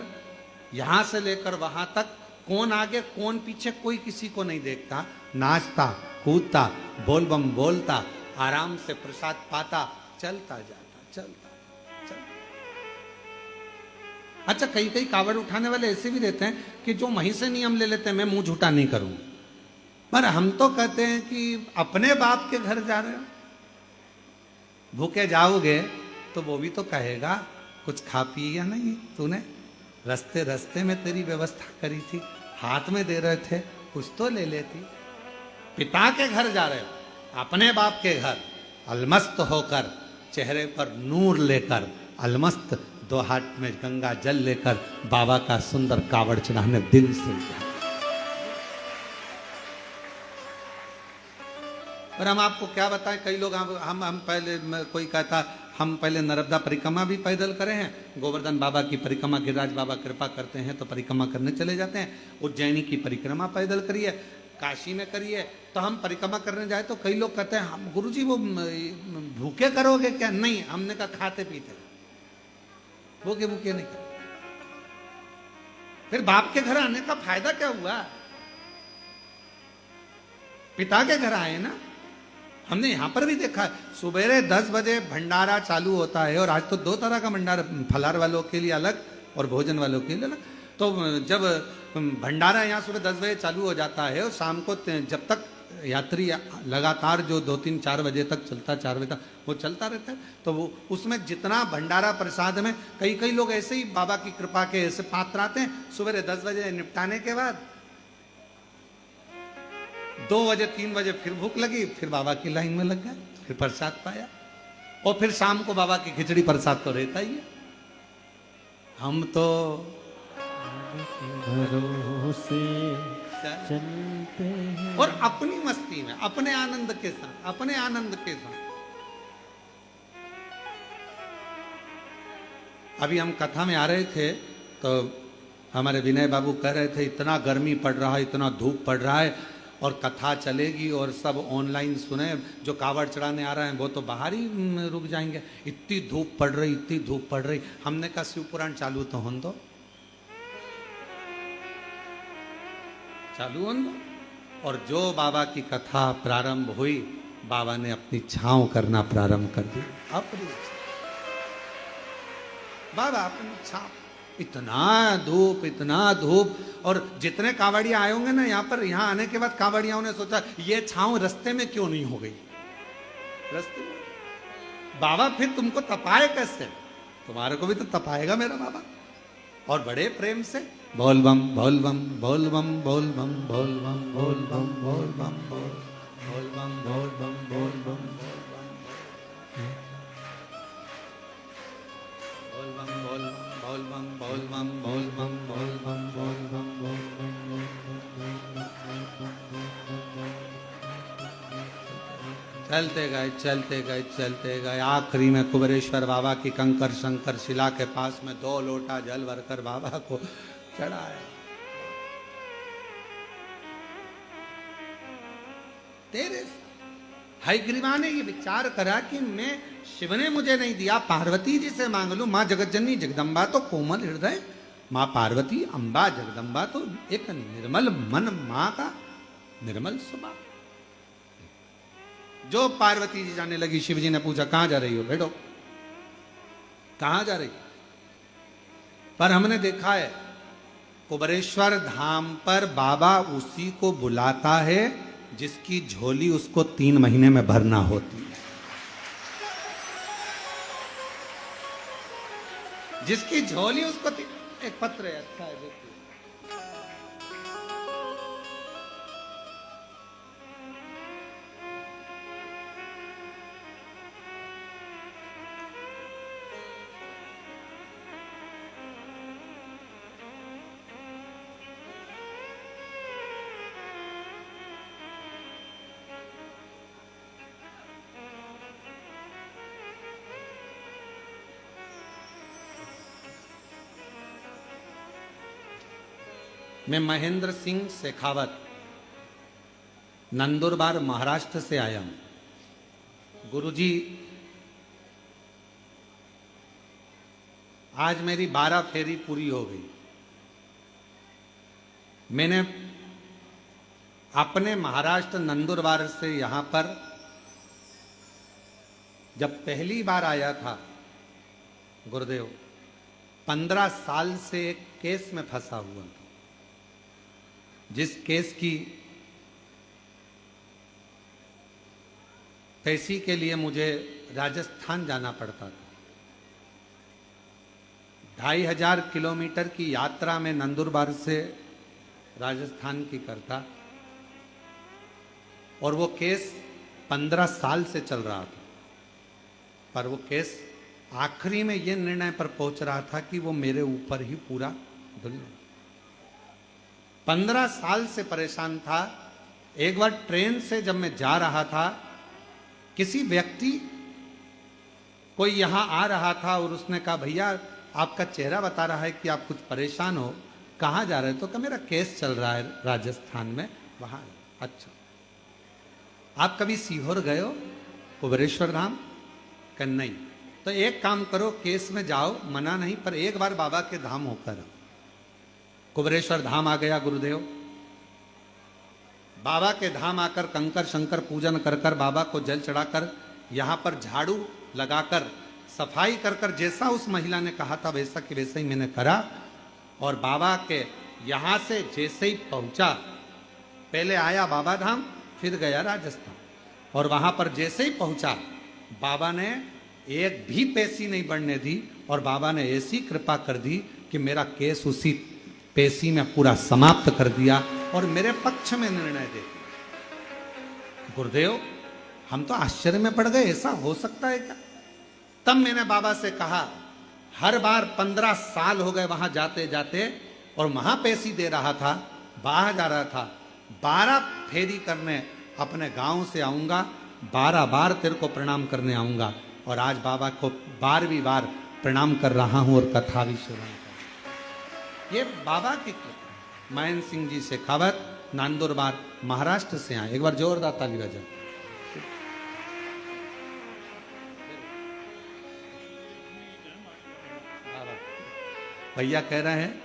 यहां से लेकर वहां तक, कौन आगे कौन पीछे कोई किसी को नहीं देखता, नाचता कूदता बोल बम बोलता, आराम से प्रसाद पाता, चलता जाता, चलता चलता। अच्छा, कई कई कावड़ उठाने वाले ऐसे भी रहते हैं कि जो वहीं से नियम ले लेते हैं, मैं मुंह झूठा नहीं करूं, पर हम तो कहते हैं कि अपने बाप के घर जा रहे हो, भूखे जाओगे तो वो भी तो कहेगा कुछ खा पी या नहीं तूने, रास्ते रास्ते में तेरी व्यवस्था करी थी, हाथ में दे रहे थे, कुछ तो ले लेती। पिता के घर जा रहे हो, अपने बाप के घर, अलमस्त होकर, चेहरे पर नूर लेकर, अलमस्त, दो हाथ में गंगा जल लेकर बाबा का सुंदर कावड़ चढ़ाने दिल से जा। और हम आपको क्या बताएं, कई लोग हम पहले, कोई कहता हम पहले नर्मदा परिक्रमा भी पैदल करे हैं, गोवर्धन बाबा की परिक्रमा, गिरिराज बाबा कृपा करते हैं तो परिक्रमा करने चले जाते हैं, उज्जैनी की परिक्रमा पैदल करिए, काशी में करिए। तो हम परिक्रमा करने जाए तो कई लोग कहते हैं हम गुरुजी वो भूखे करोगे क्या? नहीं, हमने कहा खाते पीते, भूखे भूखे नहीं कर। फिर बाप के घर आने का फायदा क्या हुआ? पिता के घर आए ना। हमने यहां पर भी देखा, सुबेरे 10 बजे भंडारा चालू होता है, और आज तो 2 तरह का भंडारा, फलार वालों के लिए अलग और भोजन वालों के लिए अलग। तो जब भंडारा यहाँ सुबह 10 बजे चालू हो जाता है और शाम को जब तक यात्री लगातार जो 2-3-4 बजे तक चलता, 4 बजे तक वो चलता रहता है, तो वो उसमें जितना भंडारा प्रसाद में कई लोग ऐसे ही बाबा की कृपा के ऐसे पात्र आते हैं, सुबह 10 बजे निपटाने के बाद 2 बजे 3 बजे फिर भूख लगी, फिर बाबा की लाइन में लग गया, फिर प्रसाद पाया, और फिर शाम को बाबा की खिचड़ी प्रसाद तो रहता ही है। हम तो भरोसे चलते हैं और अपनी मस्ती में, अपने आनंद के साथ, अपने आनंद के साथ। अभी हम कथा में आ रहे थे तो हमारे विनय बाबू कह रहे थे इतना गर्मी पड़ रहा है, इतना धूप पड़ रहा है, और कथा चलेगी और सब ऑनलाइन सुने, जो कावड़ चढ़ाने आ रहे हैं वो तो बाहर ही रुक जाएंगे, इतनी धूप पड़ रही, इतनी धूप पड़ रही। हमने कहा शिव पुराण चालू तो होने दो, चालू होने दो। और जो बाबा की कथा प्रारंभ हुई, बाबा ने अपनी छांव करना प्रारंभ कर दी, अपनी बाबा अपनी छांव। इतना धूप, और जितने कांवड़िया आए होंगे ना यहाँ पर, यहाँ आने के बाद कांवड़ियाओं ने सोचा ये छांव रास्ते में क्यों नहीं हो गई, रास्ते में बाबा फिर तुमको तपाए कैसे? तुम्हारे को भी तो तपाएगा मेरा बाबा। और बड़े प्रेम से बोल बम बोल बम बोल बम बोल बम बोल बम बोल बम बोल बम बोल बम बोल बम बोल बम बोल बम बोल बम बोल बम बोल बम बोल बम बोल बम। चलते गए आखिरी में कुबेरेश्वर बाबा की कंकर शंकर शिला के पास में 2 लोटा जल भरकर बाबा को चढ़ाया। तेरे हयग्रीवा ने ये विचार करा कि मैं, शिव ने मुझे नहीं दिया, पार्वती जी से मांग लूं। माँ जगतजननी जगदम्बा तो कोमल हृदय, माँ पार्वती अम्बा जगदम्बा तो एक निर्मल मन, माँ का निर्मल स्वभाव। जो पार्वती जी जाने लगी, शिव जी ने पूछा कहां जा रही हो? बैठो, कहां जा रही? पर हमने देखा है कुबेरेश्वर धाम पर बाबा उसी को बुलाता है जिसकी झोली उसको 3 महीने में भरना होती है, जिसकी झोली उसको एक पत्र है, अच्छा है, देखिए। मैं महेंद्र सिंह शेखावत नंदुरबार महाराष्ट्र से आया हूं। गुरुजी, आज मेरी 12 फेरी पूरी हो गई। मैंने अपने महाराष्ट्र नंदुरबार से यहां पर जब पहली बार आया था, गुरुदेव 15 साल से एक केस में फंसा हुआ था, जिस केस की पैसे के लिए मुझे राजस्थान जाना पड़ता था। 2,500 किलोमीटर की यात्रा में नंदुरबार से राजस्थान की करता, और वो केस 15 साल से चल रहा था, पर वो केस आखिरी में ये निर्णय पर पहुंच रहा था कि वो मेरे ऊपर ही पूरा धुल जाए। 15 साल से परेशान था। एक बार ट्रेन से जब मैं जा रहा था, किसी व्यक्ति कोई यहां आ रहा था और उसने कहा, भैया आपका चेहरा बता रहा है कि आप कुछ परेशान हो, कहाँ जा रहे हो? तो कहा मेरा केस चल रहा है राजस्थान में, वहां। अच्छा, आप कभी सीहोर गए हो, कुबेरेश्वर धाम? कहा नहीं। तो एक काम करो, केस में जाओ, मना नहीं, पर एक बार बाबा के धाम होकर आओ। कुबेरेश्वर धाम आ गया गुरुदेव। बाबा के धाम आकर कंकर शंकर पूजन कर कर, बाबा को जल चढ़ाकर, यहां पर झाड़ू लगाकर सफाई कर कर, जैसा उस महिला ने कहा था वैसा कि वैसा ही मैंने करा। और बाबा के यहां से जैसे ही पहुंचा, पहले आया बाबा धाम, फिर गया राजस्थान, और वहां पर जैसे ही पहुंचा, बाबा ने एक भी पेशी नहीं बढ़ने दी, और बाबा ने ऐसी कृपा कर दी कि मेरा केस उसी पेशी में पूरा समाप्त कर दिया और मेरे पक्ष में निर्णय दे दिया। गुरुदेव, हम तो आश्चर्य में पड़ गए, ऐसा हो सकता है क्या? तब मैंने बाबा से कहा, हर बार 15 साल हो गए वहां जाते जाते, और महापेशी दे रहा था, बाहर जा रहा था, 12 फेरी करने अपने गांव से आऊंगा, 12 बार तेरे को प्रणाम करने आऊंगा। और आज बाबा को 12वीं बार प्रणाम कर रहा हूं और कथा भी सुना। ये बाबा की कृपा। महेंद्र सिंह जी शेखावत, नंदुरबार, महाराष्ट्र से आए। एक बार जोरदार ताली बजा। भैया कह रहे हैं,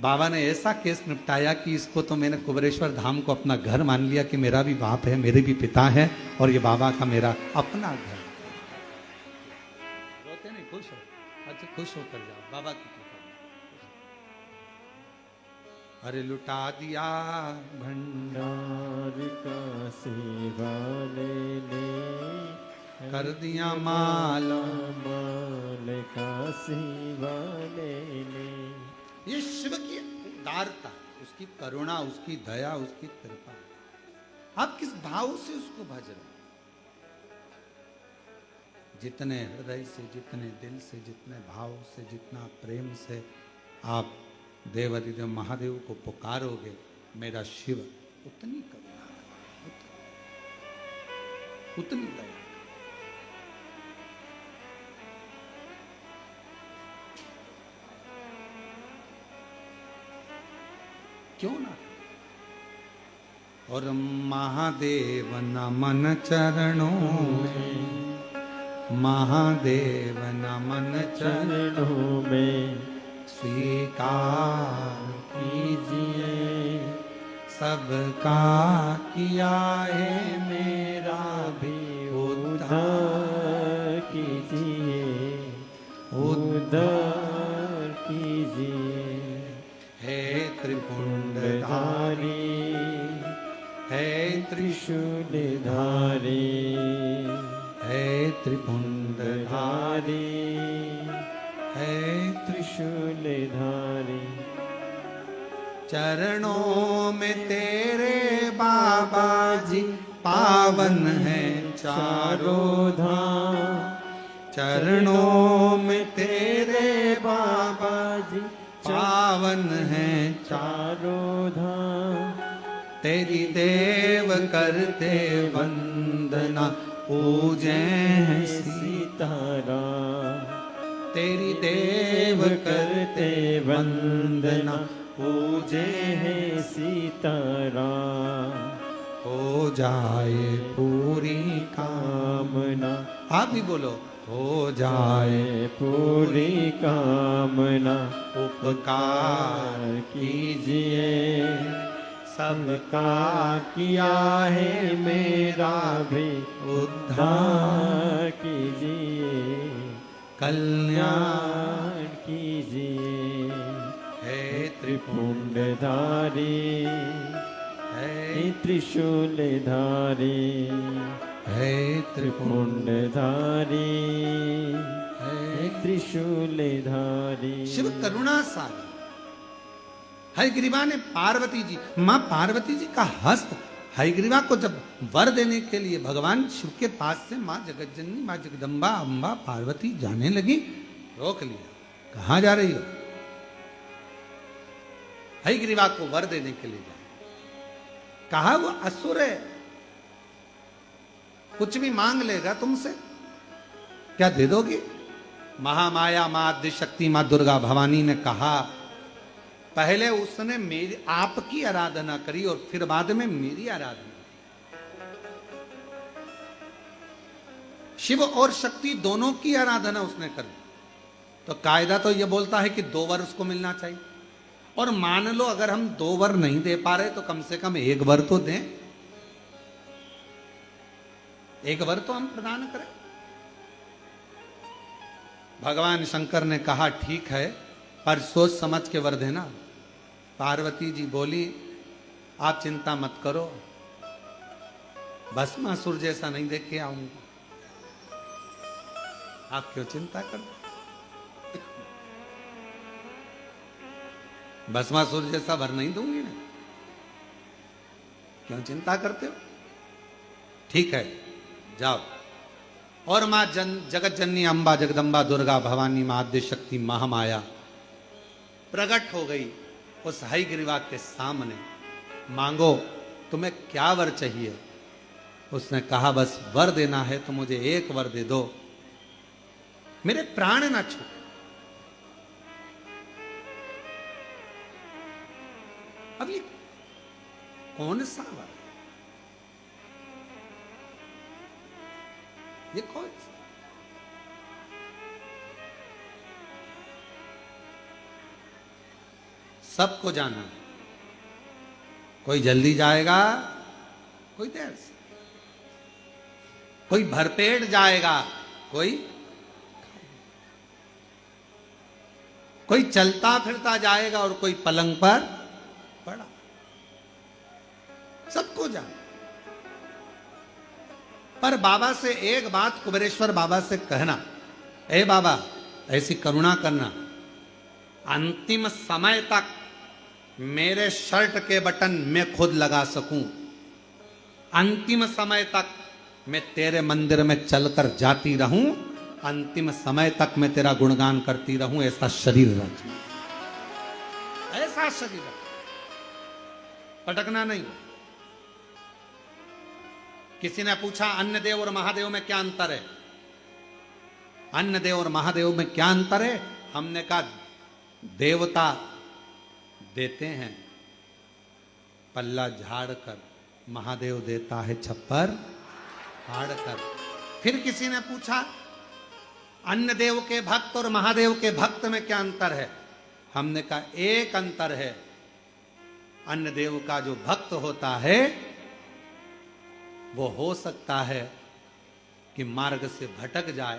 बाबा ने ऐसा केस निपटाया कि इसको तो मैंने कुबेरेश्वर धाम को अपना घर मान लिया कि मेरा भी बाप है, मेरे भी पिता है, और ये बाबा का मेरा अपना घर। रोते नहीं, खुश हो। अच्छा, खुश होकर जाओ, बाबा की कृपा। अरे लुटा दिया भंडार का सेवा ले ले, कर दिया माला माल का सेवा ले ले। ये शिव की उदारता, उसकी करुणा, उसकी दया, उसकी कृपा। आप किस भाव से उसको भज रहे? जितने हृदय से, जितने दिल से, जितने भाव से, जितना प्रेम से आप देवाधिदेव महादेव को पुकारोगे, मेरा शिव उतनी करुणा, उतनी दया। क्यों ना? और महादेव नमन चरणों में, महादेव नमन चरणों में स्वीकार कीजिए, सबका किया है मेरा भी उद्धार कीजिए, उद्धार कीजिए। हे त्रिपुंडधारी, हे त्रिशूलधारी, हे त्रिपुंडधारी, हे त्रिशूलधारी। चरणों में तेरे बाबा जी पावन है चारों धाम। चरणों में तेरे बाबा जी पावन है चारों धाम। तेरी देव करते वंदना, पूजे हैं सीताराम। तेरी देव करते वंदना, पूजे हैं सीताराम। हो जाए पूरी कामना, आप भी बोलो, हो जाए पूरी कामना। उपकार कीजिए, सबका किया है मेरा भी उद्धार कीजिए, कल्याण कीजिए। है त्रिपुंडधारी, है त्रिशूलधारी, है त्रिपुंड त्रिपुंडधारी, है त्रिशूलधारी। शिव करुणा सागर। हयग्रीवा ने पार्वती जी, मां पार्वती जी का हस्त हयग्रीवा को जब वर देने के लिए भगवान शिव के पास से मां जगतजननी, मां जगदम्बा, अम्बा पार्वती जाने लगी, रोक लिया। कहां जा रही हो? हयग्रीवा को वर देने के लिए जा। कहा वो असुर है, कुछ भी मांग लेगा तुमसे, क्या दे दोगी? महामाया मां आद्य शक्ति मां दुर्गा भवानी ने कहा, पहले उसने मेरी आपकी आराधना करी और फिर बाद में मेरी आराधना। शिव और शक्ति दोनों की आराधना उसने करी। तो कायदा तो यह बोलता है कि 2 वर उसको मिलना चाहिए, और मान लो अगर हम 2 वर नहीं दे पा रहे तो कम से कम 1 वर तो दें, 1 वर तो हम प्रदान करें। भगवान शंकर ने कहा ठीक है, पर सोच समझ के वर देना। पार्वती जी बोली, आप चिंता मत करो, भस्मासुर जैसा नहीं देख के आऊंगा। आप क्यों चिंता करते? भस्मासुर जैसा वर नहीं दूंगी मैं, क्यों चिंता करते हो? ठीक है, जाओ। और मां जगत जननी अम्बा जगदम्बा दुर्गा भवानी मां आद्य शक्ति महामाया प्रकट हो गई उस हयग्रीवा के सामने। मांगो, तुम्हें क्या वर चाहिए? उसने कहा, बस वर देना है तो मुझे 1 वर दे दो, मेरे प्राण ना छूटे। अब ये कौन सा वर? ये कौन सा? सबको जाना है, कोई जल्दी जाएगा, कोई देर से, कोई भरपेट जाएगा, कोई चलता फिरता जाएगा और कोई पलंग पर पड़ा। सबको जाना। पर बाबा से एक बात कुबेरेश्वर बाबा से कहना, ए बाबा ऐसी करुणा करना, अंतिम समय तक मेरे शर्ट के बटन मैं खुद लगा सकूं, अंतिम समय तक मैं तेरे मंदिर में चलकर जाती रहूं, अंतिम समय तक मैं तेरा गुणगान करती रहूं, ऐसा शरीर रख, ऐसा शरीर रख, पटकना नहीं। किसी ने पूछा अन्य देव और महादेव में क्या अंतर है? अन्य देव और महादेव में क्या अंतर है? हमने कहा देवता देते हैं पल्ला झाड़ कर, महादेव देता है छप्पर फाड़ कर। फिर किसी ने पूछा अन्य देव के भक्त और महादेव के भक्त में क्या अंतर है? हमने कहा एक अंतर है, अन्य देव का जो भक्त होता है वो हो सकता है कि मार्ग से भटक जाए,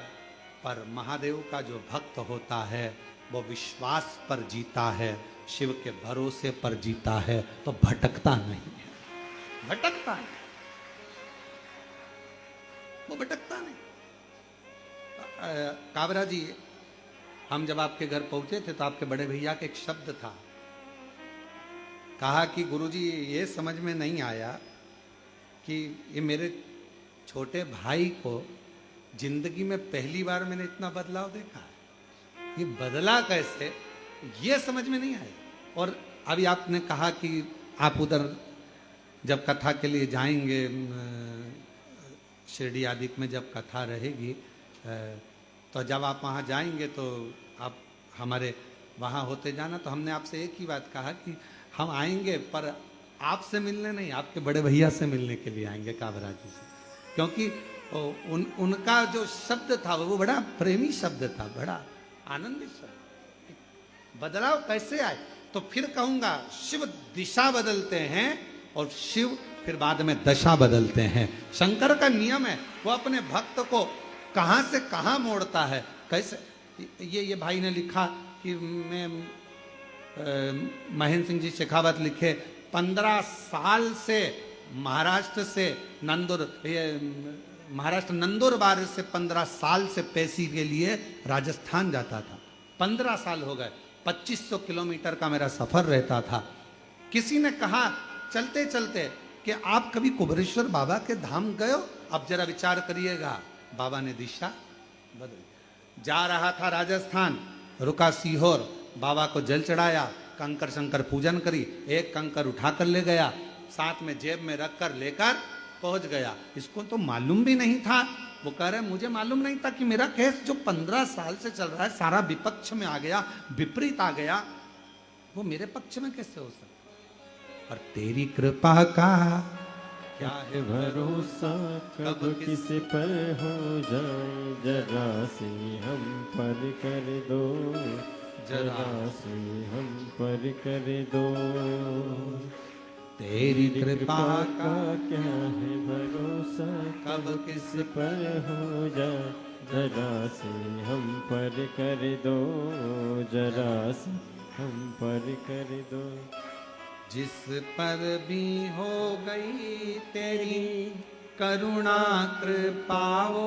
पर महादेव का जो भक्त होता है वो विश्वास पर जीता है, शिव के भरोसे पर जीता है, तो भटकता नहीं है। भटकता है वो, भटकता नहीं। काबरा जी, हम जब आपके घर पहुंचे थे तो आपके बड़े भैया का एक शब्द था, कहा कि गुरुजी ये समझ में नहीं आया कि ये मेरे छोटे भाई को जिंदगी में पहली बार मैंने इतना बदलाव देखा है, ये बदला कैसे, ये समझ में नहीं आया। और अभी आपने कहा कि आप उधर जब कथा के लिए जाएंगे, शिरडी आदि में जब कथा रहेगी, तो जब आप वहाँ जाएंगे तो आप हमारे वहाँ होते जाना। तो हमने आपसे एक ही बात कहा कि हम आएंगे पर आपसे मिलने नहीं, आपके बड़े भैया से मिलने के लिए आएंगे, काबरा जी से, क्योंकि उनका जो शब्द था वो बड़ा प्रेमी शब्द था, बड़ा आनंदित शब्द। बदलाव कैसे आए? तो फिर कहूंगा शिव दिशा बदलते हैं और शिव फिर बाद में दशा बदलते हैं। शंकर का नियम है, वो अपने भक्त को कहां से कहां मोड़ता है, कैसे। ये भाई ने लिखा कि मैं महेंद्र सिंह जी शेखावत लिखे, 15 साल से महाराष्ट्र से महाराष्ट्र नंदुरबार से 15 साल से पैसी के लिए राजस्थान जाता था। 15 साल हो गए, 2500 किलोमीटर का मेरा सफर रहता था। किसी ने कहा चलते चलते कि आप कभी कुबेरेश्वर बाबा के धाम गए हो? अब जरा विचार करिएगा। बाबा ने दिशा बदली। जा रहा था राजस्थान, रुका सीहोर, बाबा को जल चढ़ाया, कंकर शंकर पूजन करी, एक कंकर उठाकर ले गया, साथ में जेब में रखकर लेकर पहुंच गया। इसको तो मालूम भी नहीं था। वो कह रहे मुझे मालूम नहीं था कि मेरा केस जो 15 साल से चल रहा है सारा विपक्ष में आ गया, विपरीत आ गया, वो मेरे पक्ष में कैसे हो सकता? और तेरी कृपा का क्या है भरोसा कब किस पर हो जाए, जरा से हम पर कर दो, जरा से हम पर कर दो। तेरी कृपा का क्या है भरोसा कब किस पर हो जाए, जरा से हम पर कर दो, जरा से हम पर कर दो। जिस पर भी हो गई तेरी करुणा कृपाओ,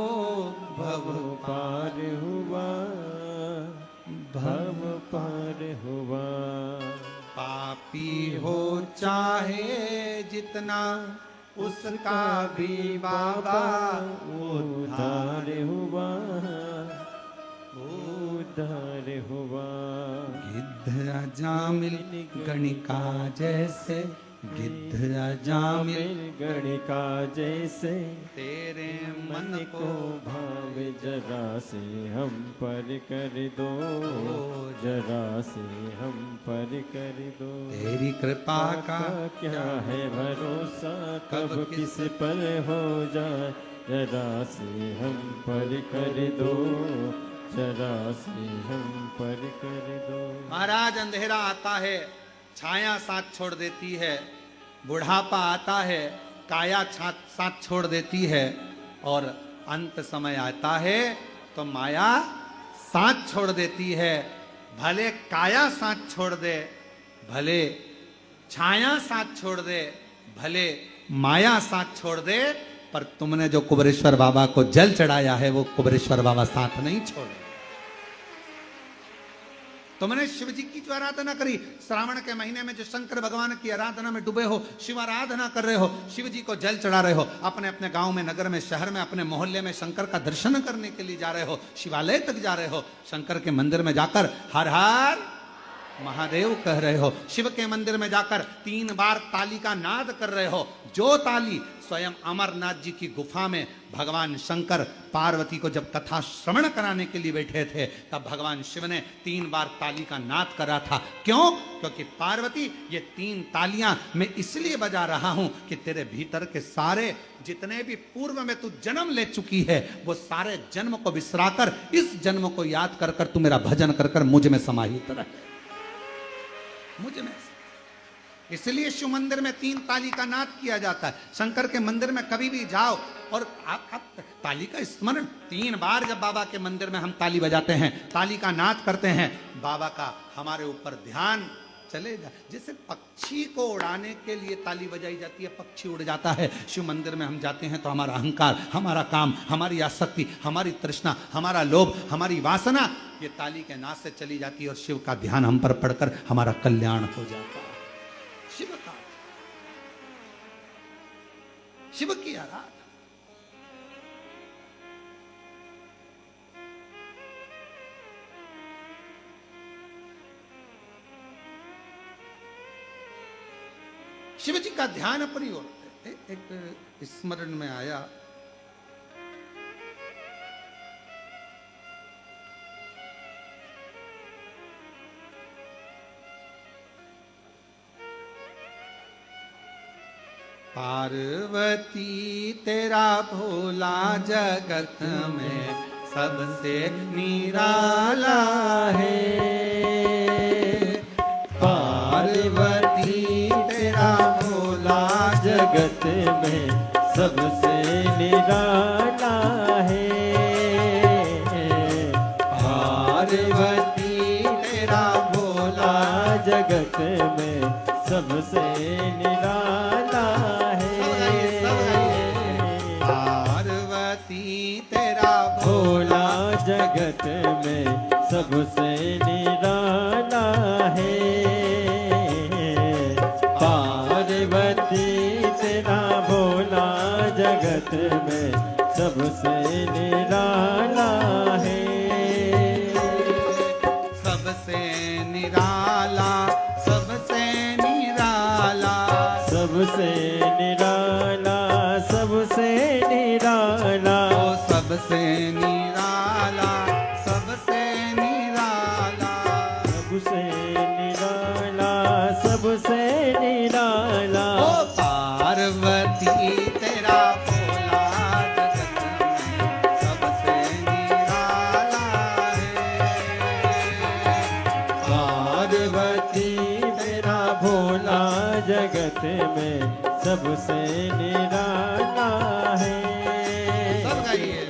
भव पार हुआ, भव पार हुआ। पापी हो चाहे जितना उसका भी बाबा उद्धार हुआ, उद्धार हुआ। गिद्ध अजामिल गणिका जैसे, गिद्ध अजामिल गणिका जैसे, तेरे मन मन को को भाव, जरा से हम पर कर दो, जरा से हम पर कर दो। तेरी कृपा का क्या है भरोसा कब किस पर हो जाए, जरा से हम पर कर दो, जरा से हम पर कर दो। महाराज अंधेरा आता है, छाया साथ छोड़ देती है, बुढ़ापा आता है, काया साथ छोड़ देती है, और अंत समय आता है तो माया साथ छोड़ देती है। भले काया साथ छोड़ दे, भले छाया साथ छोड़ दे, भले माया साथ छोड़ दे, पर तुमने जो कुबेरेश्वर बाबा को जल चढ़ाया है वो कुबेरेश्वर बाबा साथ नहीं छोड़े। तुमने शिव जी की जो आराधना करी, श्रावण के महीने में जो शंकर भगवान की आराधना में डूबे हो, शिव आराधना कर रहे हो, शिव जी को जल चढ़ा रहे हो, अपने अपने गांव में, नगर में, शहर में, अपने मोहल्ले में शंकर का दर्शन करने के लिए जा रहे हो, शिवालय तक जा रहे हो, शंकर के मंदिर में जाकर हर हर महादेव कह रहे हो, शिव के मंदिर में जाकर 3 बार ताली का नाद कर रहे हो। जो ताली स्वयं अमरनाथ जी की गुफा में भगवान शंकर पार्वती को जब कथा श्रवण कराने के लिए बैठे थे, तब भगवान शिव ने 3 बार ताली का नाद करा था। क्यों? क्योंकि पार्वती, ये 3 तालियां मैं इसलिए बजा रहा हूं कि तेरे भीतर के सारे जितने भी पूर्व में तू जन्म ले चुकी है, वो सारे जन्म को बिसराकर इस जन्म को याद कर कर तू मेरा भजन कर कर मुझ में समाहित रहे, मुझ में। इसलिए शिव मंदिर में 3 ताली का नाद किया जाता है। शंकर के मंदिर में कभी भी जाओ और आप ताली का स्मरण 3 बार, जब बाबा के मंदिर में हम ताली बजाते हैं, ताली का नाद करते हैं, बाबा का हमारे ऊपर ध्यान चलेगा। जैसे पक्षी को उड़ाने के लिए ताली बजाई जाती है, पक्षी उड़ जाता है। शिव मंदिर में हम जाते हैं तो हमारा अहंकार, हमारा काम, हमारी आसक्ति, हमारी तृष्णा, हमारा लोभ, हमारी वासना, ये ताली के नाद से चली जाती है और शिव का ध्यान हम पर पड़कर हमारा कल्याण हो जाता है। शिव का, शिव की आराधना। शिव जी का ध्यान अपनी ओर। एक स्मरण में आया, पार्वती तेरा भोला जगत में सबसे निराला है, पार्वती तेरा भोला जगत में सबसे निराला है, पार्वती तेरा भोला जगत में सबसे निराला है, पार्वती जगत में सबसे निराला है। पार्वती तेरा भोला जगत में सबसे निराला है। सबसे निराला, सबसे निराला, सबसे निराला, सबसे निराला, ओ सबसे निराला, सबसे निराला, सबसे निराला, सबसे निराला। ओ पार्वती तेरा भोला जगत में सबसे निराला है। पार्वती तेरा भोला जगत में सबसे निराला है। सब गाइए।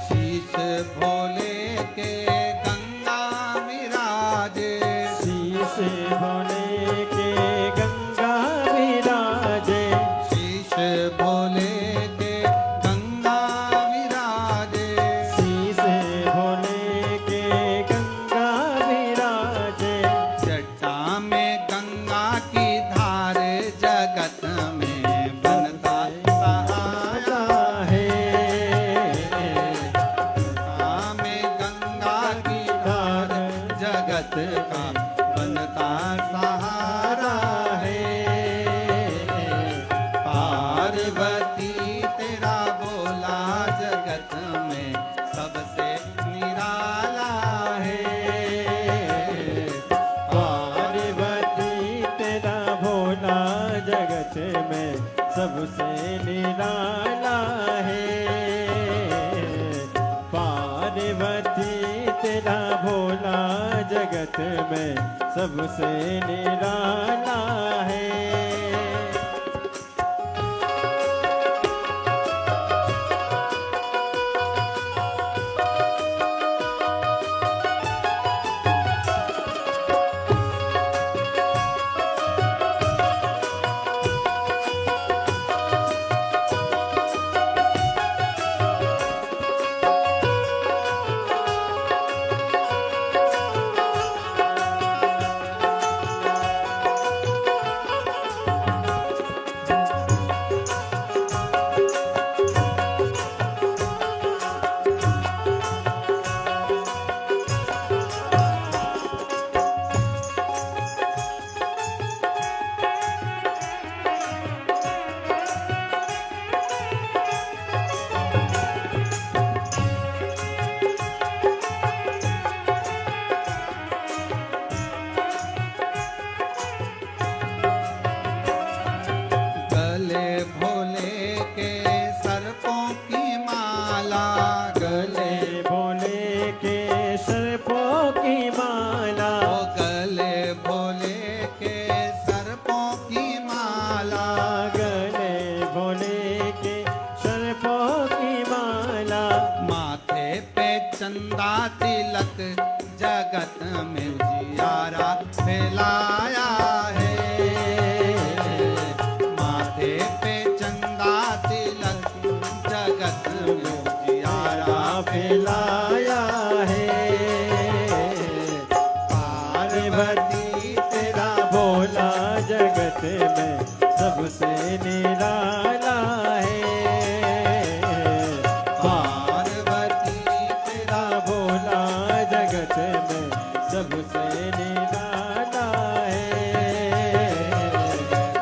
शीश भोले के गंगा विराजे, शीश भोले के गंगा विराजे, शीश भोले के गंगा विराजे, शीश भोले के गंगा विराजे। जटा में गंगा की धार जगत में बनता सहारा है। जटा में गंगा की धार जगत का बनता सहारा है। पार्वती तेरा भोला जगत में सबसे निराला है। पार्वती तेरा भोला जगत में सबसे निराला है। पार्वती तेरा भोला जगत में सबसे निराला है। चंदा तिलक जगत में उजियारा फैलाया है। माथे पे चंदा तिलक जगत में उजियारा फैलाया है। पार्वती तेरा भोला जगत में सबसे निराला है। पार्वती तेरा भोला जगत में सबसे निराला है।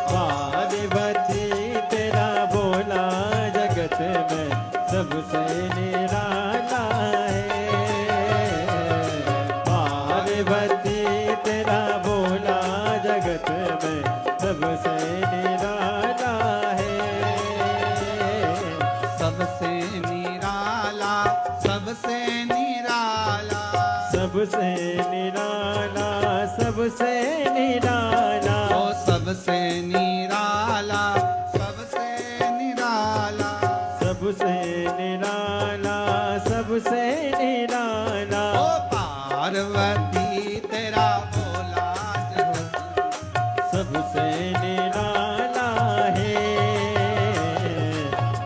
पार्वती तेरा भोला जगत में सबसे निराला है। पार्वती तेरा भोला जगत में सबसे निराला है। सबसे निराला, सबसे निराला, सबसे निराला, सबसे निराला, ओ सबसे निराला, सबसे निराला, सबसे निराला, सबसे निराला। ओ पार्वती तेरा भोला जगत सबसे निराला है।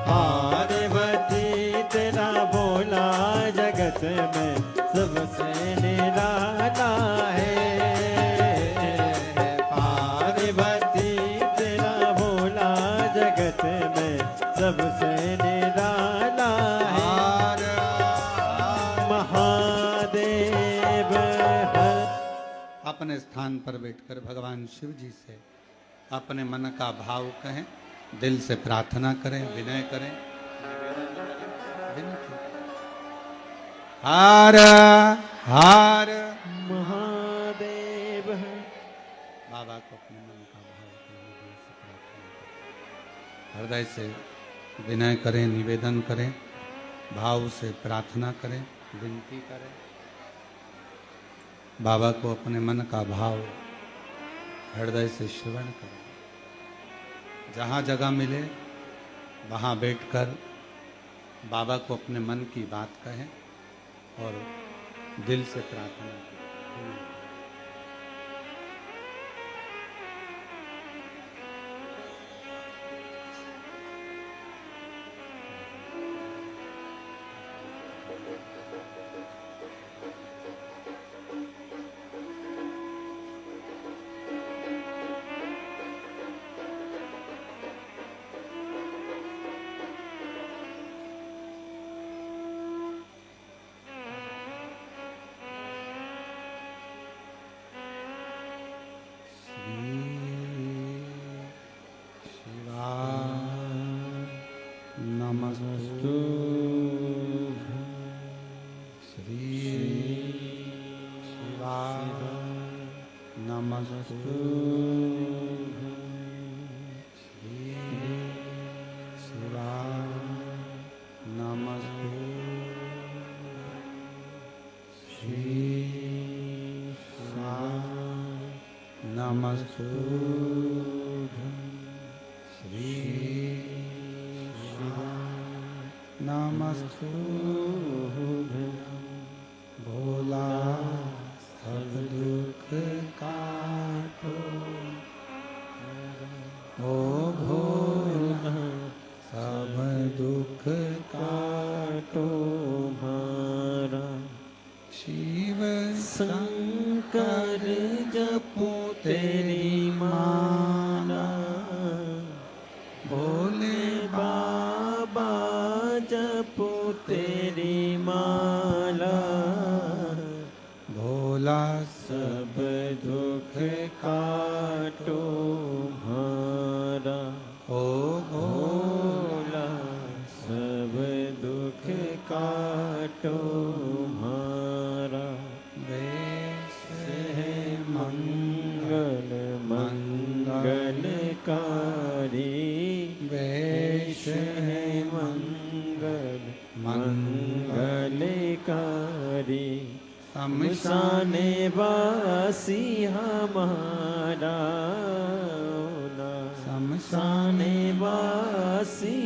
पार्वती तेरा भोला जगत में सबसे निराला है। पार्वती तेरा भोला जगत में सबसे निराला है। महादेव हर अपने स्थान पर बैठकर भगवान शिव जी से अपने मन का भाव कहें, दिल से प्रार्थना करें, विनय करें, विनती। हार हार महादेव बाबा को अपने मन का भाव कहें, दिल से प्रार्थना करें, हृदय से विनय करें, निवेदन करें, भाव से प्रार्थना करें, विनती करें। बाबा को अपने मन का भाव हृदय से श्रवण करें। जहाँ जगह मिले वहाँ बैठकर बाबा को अपने मन की बात कहें और दिल से प्रार्थना करें। नमस्तु श्री शिवाय नमस्तु श्री शिवाय नमस्तु श्री शिवाय नमस्तु श्री नमस्तु भोला सब दुख काटो, ओ भोला सब दुख काटो हमारा। शिव शंकर जपो तेरी माला, भोले बाबा जपो तेरी माला। भोला सब दुख काटो हमारा, ओ भोला सब दुख काटो हमारा। वेश है मंगल मंगलकारी, वेश है मंगल मंगलकारी। शमशाने वासी हमारा, शमशाने वासी